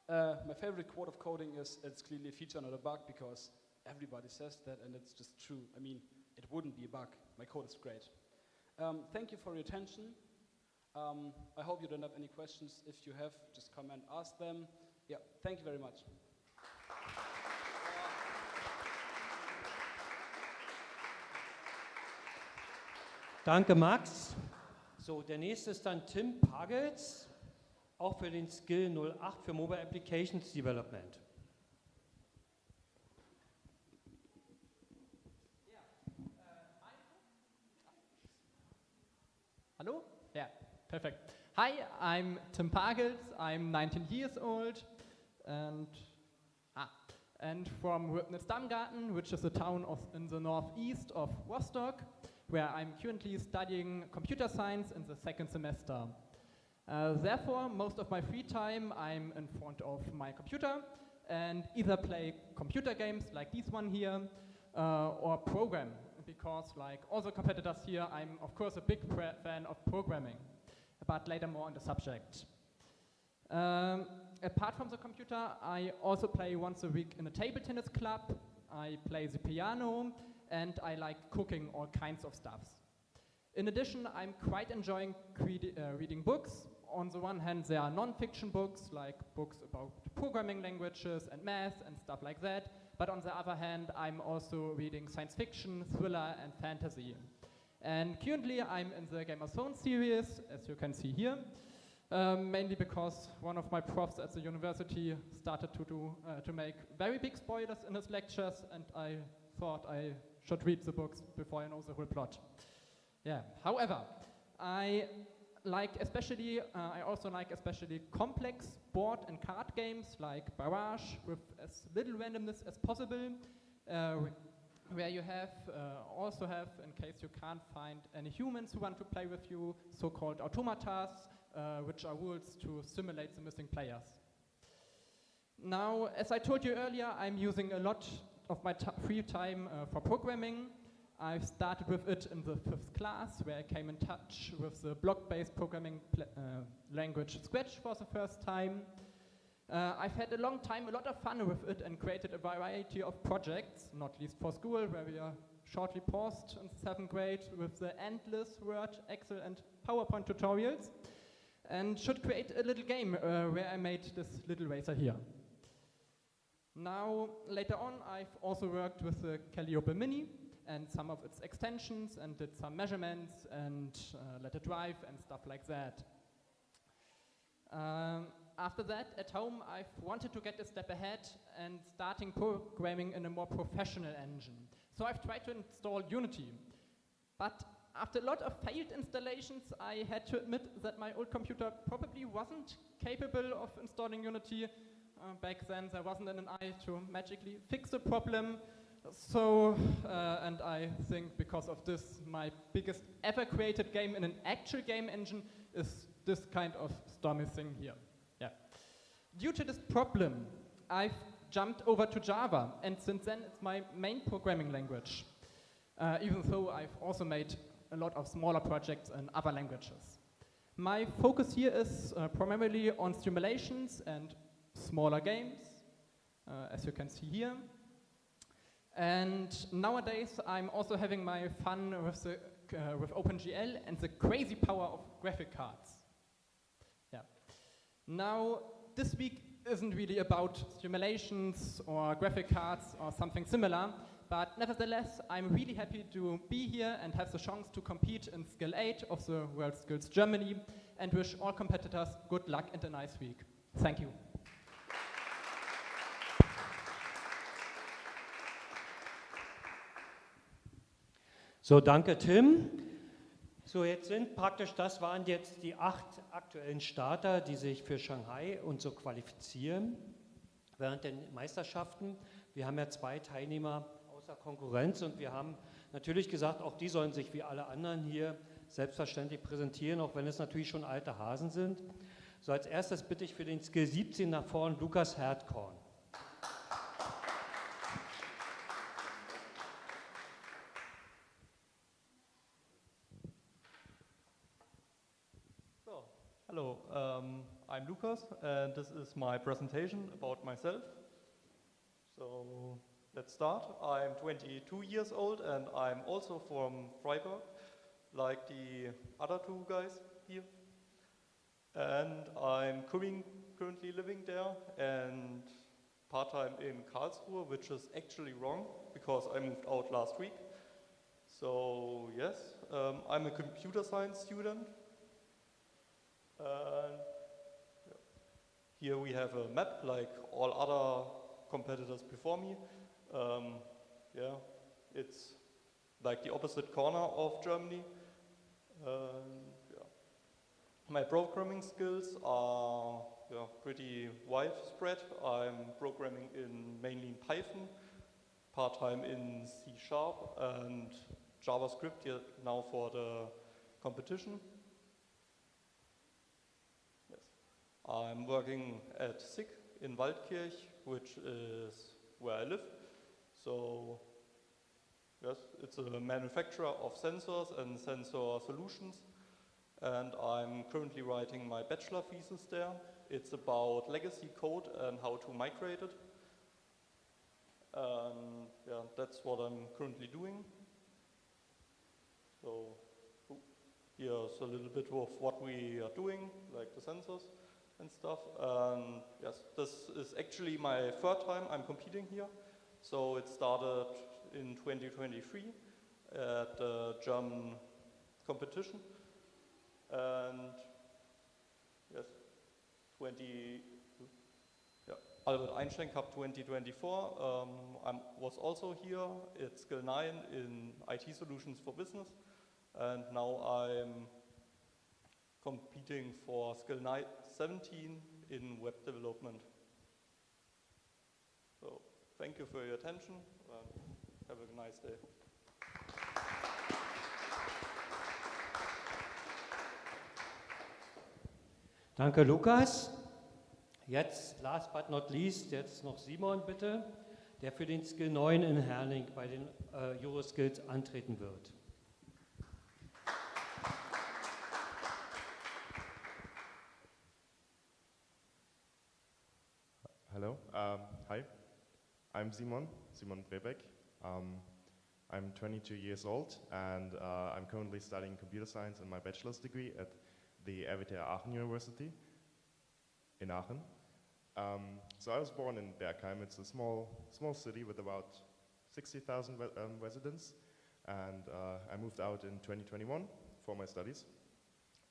[SPEAKER 12] My favorite quote of coding is, it's clearly a feature, not a bug, because everybody says that, and it's just true. I mean, it wouldn't be a bug. My code is great. Thank you for your attention. I hope you don't have any questions. If you have, just come and ask them. Yeah, thank you very much.
[SPEAKER 15] Danke, Max. So, der nächste ist dann Tim Pagels, auch für den Skill 08 für Mobile Applications Development.
[SPEAKER 16] Hello? Yeah, perfect. Hi, I'm Tim Pagels. I'm 19 years old and from Röbnitz-Dammgarten, which is a town in the northeast of Rostock, where I'm currently studying computer science in the 2nd semester. Therefore, most of my free time I'm in front of my computer and either play computer games like this one here or program, because like all the competitors here, I'm of course a big fan of programming, but later more on the subject. Apart from the computer, I also play once a week in a table tennis club. I play the piano, and I like cooking all kinds of stuffs. In addition, I'm quite enjoying reading books. On the one hand, there are non-fiction books, like books about programming languages and math and stuff like that. But on the other hand, I'm also reading science fiction, thriller, and fantasy. And currently, I'm in the Game of Thrones series, as you can see here. Mainly because one of my profs at the university started to make very big spoilers in his lectures, and I thought I should read the books before I know the whole plot. Yeah. However, I also like especially complex board and card games like Barrage, with as little randomness as possible, where you also have, in case you can't find any humans who want to play with you, so-called automatas, which are rules to simulate the missing players. Now, as I told you earlier, I'm using a lot of my free time for programming. I've started with it in the 5th class, where I came in touch with the block-based programming language Scratch for the first time. I've had a long time, a lot of fun with it, and created a variety of projects, not least for school, where we are shortly paused in 7th grade with the endless Word, Excel, and PowerPoint tutorials, and should create a little game where I made this little racer here. Now, later on, I've also worked with the Calliope Mini and some of its extensions, and did some measurements and let it drive and stuff like that. After that, at home, I've wanted to get a step ahead and starting programming in a more professional engine. So I've tried to install Unity. But after a lot of failed installations, I had to admit that my old computer probably wasn't capable of installing Unity. Back then, there wasn't an eye to magically fix the problem. So, and I think because of this, my biggest ever created game in an actual game engine is this kind of stormy thing here. Yeah. Due to this problem, I've jumped over to Java, and since then it's my main programming language, even though I've also made a lot of smaller projects in other languages. My focus here is primarily on simulations and smaller games, as you can see here. And nowadays I'm also having my fun with OpenGL and the crazy power of graphic cards. Yeah. Now, this week isn't really about simulations or graphic cards or something similar, but nevertheless, I'm really happy to be here and have the chance to compete in Skill 8 of the EuroSkills Germany, and wish all competitors good luck and a nice week. Thank you.
[SPEAKER 15] So, danke Tim. So, jetzt das waren jetzt die 8 aktuellen Starter, die sich für Shanghai und so qualifizieren während der Meisterschaften. Wir haben ja 2 Teilnehmer außer Konkurrenz, und wir haben natürlich gesagt, auch die sollen sich wie alle anderen hier selbstverständlich präsentieren, auch wenn es natürlich schon alte Hasen sind. So, als erstes bitte ich für den Skill 17 nach vorn Lukas Herdkorn.
[SPEAKER 13] Hello, I'm Lukas, and this is my presentation about myself. So let's start. I'm 22 years old, and I'm also from Freiburg, like the other 2 guys here. And I'm currently living there and part-time in Karlsruhe, which is actually wrong because I moved out last week. So yes, I'm a computer science student. Here we have a map like all other competitors before me. Yeah, it's like the opposite corner of Germany. Yeah. My programming skills are pretty widespread. I'm programming mainly in Python, part-time in C# and JavaScript now for the competition. I'm working at SICK in Waldkirch, which is where I live. So, yes, it's a manufacturer of sensors and sensor solutions. And I'm currently writing my bachelor thesis there. It's about legacy code and how to migrate it. Yeah, that's what I'm currently doing. So, here's a little bit of what we are doing, like the sensors and stuff. Yes, this is actually my 3rd time I'm competing here. So it started in 2023 at the German competition. And yes, Albert Einstein Cup 2024. I was also here at Skill 9 in IT Solutions for Business. And now I'm competing for Skill 17 in web development. So, thank you for your attention, and have a nice day.
[SPEAKER 15] Danke, Lukas. Jetzt, last but not least, jetzt noch Simon, bitte. der für den Skill 9 in Herning bei den EuroSkills antreten wird.
[SPEAKER 14] Hello, hi, I'm Simon Brebeck. I'm 22 years old and I'm currently studying computer science in my bachelor's degree at the RWTH Aachen University in Aachen. So I was born in Bergheim. It's a small city with about 60,000 residents, and I moved out in 2021 for my studies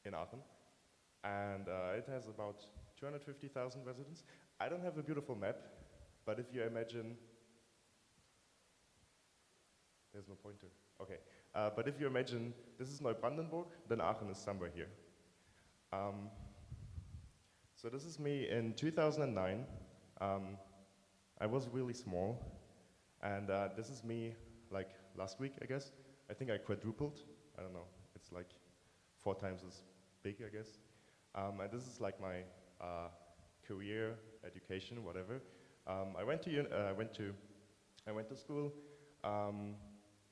[SPEAKER 14] in Aachen, and it has about 250,000 residents. I don't have a beautiful map, but if you imagine, there's no pointer, okay. But if you imagine this is Neubrandenburg, then Aachen is somewhere here. So this is me in 2009. I was really small, and this is me like last week, I guess. I think I quadrupled. I don't know. It's like 4 times as big, I guess. And this is like my career, education, whatever. I went to school.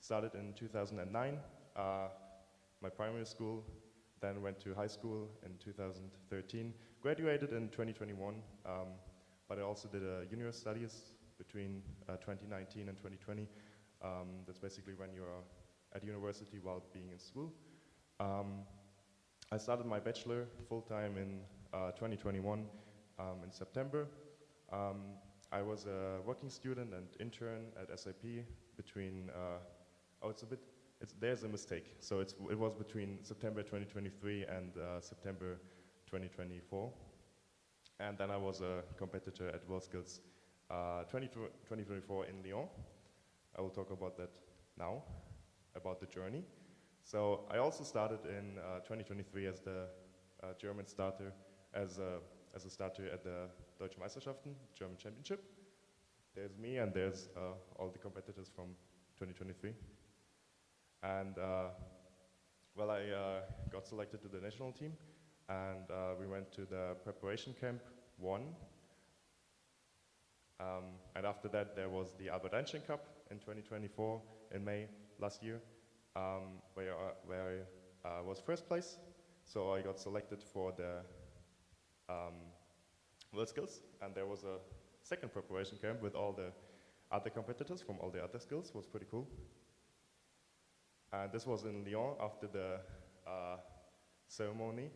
[SPEAKER 14] Started in 2009. My primary school. Then went to high school in 2013. Graduated in 2021, but I also did junior studies between 2019 and 2020. That's basically when you are at university while being in school. I started my bachelor full-time in 2021 in September. I was a working student and intern at SAP between, there's a mistake. So it was between September 2023 and September 2024. And then I was a competitor at EuroSkills 2024 in Lyon. I will talk about that now, about the journey. So I also started in 2023 as the German starter, as a starter at the Deutschen Meisterschaften, German Championship. There's me and there's all the competitors from 2023. And well, I got selected to the national team, and we went to the preparation camp 1. And after that, there was the Albert Einstein Cup in 2024 in May last year, where I was first place. So I got selected for the EuroSkills, and there was a second preparation camp with all the other competitors from all the other skills. It was pretty cool. And this was in Lyon after the ceremony.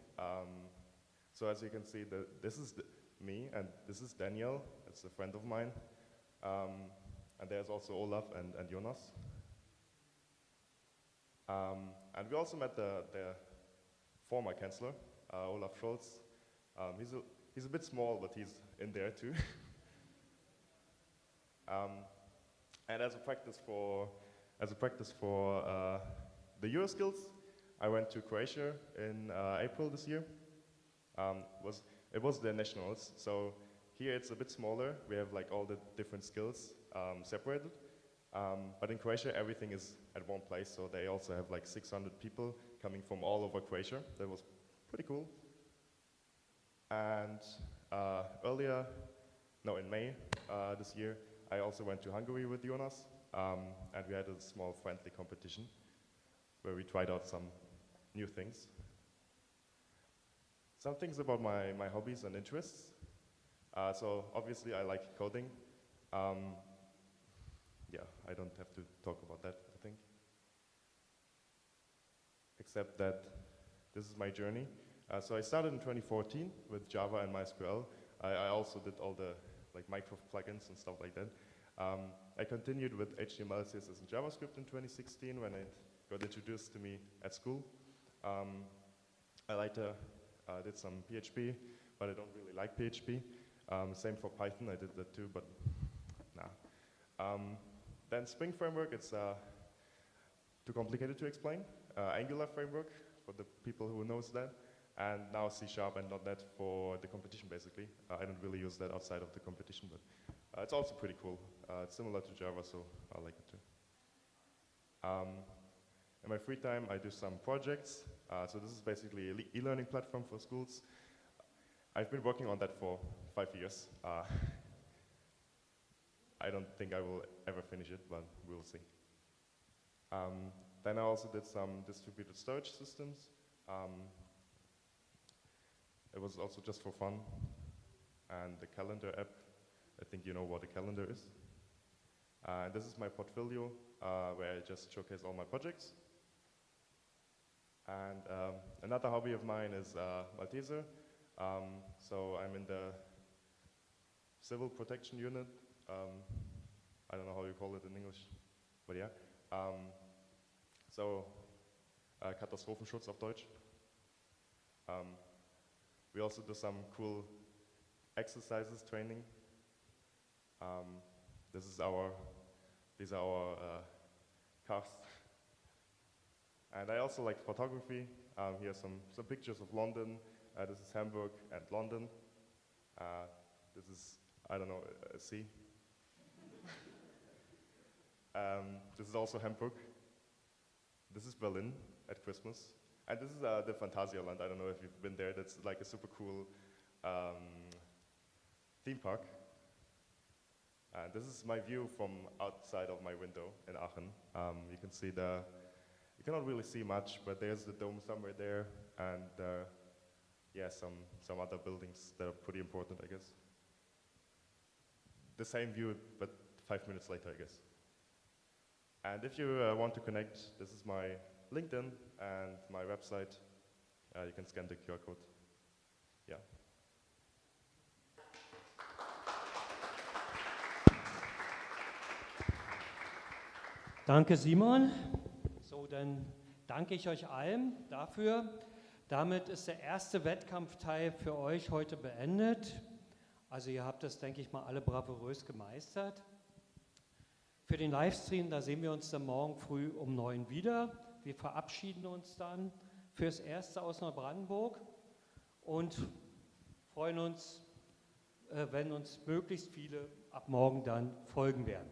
[SPEAKER 14] So as you can see, this is me, and this is Daniel. It's a friend of mine. And there's also Olaf and Jonas. And we also met the former Chancellor, Olaf Scholz. He's a bit small, but he's in there too. And as a practice for the EuroSkills, I went to Croatia in April this year. It was the nationals, so here it's a bit smaller. We have like all the different skills separated. But in Croatia, everything is at one place, so they also have like 600 people coming from all over Croatia. That was pretty cool. And in May this year, I also went to Hungary with Jonas. And we had a small friendly competition where we tried out some new things. Some things about my hobbies and interests. So obviously I like coding. Yeah, I don't have to talk about that, I think. Except that this is my journey. So I started in 2014 with Java and MySQL. I also did all the like micro plugins and stuff like that. I continued with HTML, CSS, and JavaScript in 2016 when it got introduced to me at school. I later did some PHP, but I don't really like PHP. Same for Python, I did that too, but nah. Then Spring Framework, it's too complicated to explain. Angular Framework, for the people who knows that. And now C# and .NET for the competition, basically. I don't really use that outside of the competition, but it's also pretty cool. It's similar to Java, so I like it too. In my free time, I do some projects. So this is basically an e-learning platform for schools. I've been working on that for 5 years. I don't think I will ever finish it, but we'll see. Then I also did some distributed storage systems. It was also just for fun. And the calendar app, I think you know what a calendar is. This is my portfolio, where I just showcase all my projects. And another hobby of mine is Malteser. So I'm in the civil protection unit. I don't know how you call it in English, but yeah. Katastrophenschutz auf Deutsch. We also do some cool exercises, training. These are our cars. And I also like photography. Here are some pictures of London. This is Hamburg and London. This is, I don't know, a sea. This is also Hamburg. This is Berlin at Christmas. And this is the Phantasialand. I don't know if you've been there. That's like a super cool theme park. This is my view from outside of my window in Aachen. You can see you cannot really see much, but there's the dome somewhere there, and yeah, some other buildings that are pretty important, I guess. The same view, but 5 minutes later, I guess. And if you want to connect, this is my LinkedIn and my website. You can scan the QR code. Yeah.
[SPEAKER 15] Danke, Simon. So, dann danke ich euch allen dafür. Damit ist der erste Wettkampfteil für euch heute beendet. Also ihr habt das, denke ich mal, alle bravourös gemeistert. Für den Livestream, da sehen wir uns dann morgen früh um 9 wieder. Wir verabschieden uns dann fürs Erste aus Neubrandenburg und freuen uns, wenn uns möglichst viele ab morgen dann folgen werden.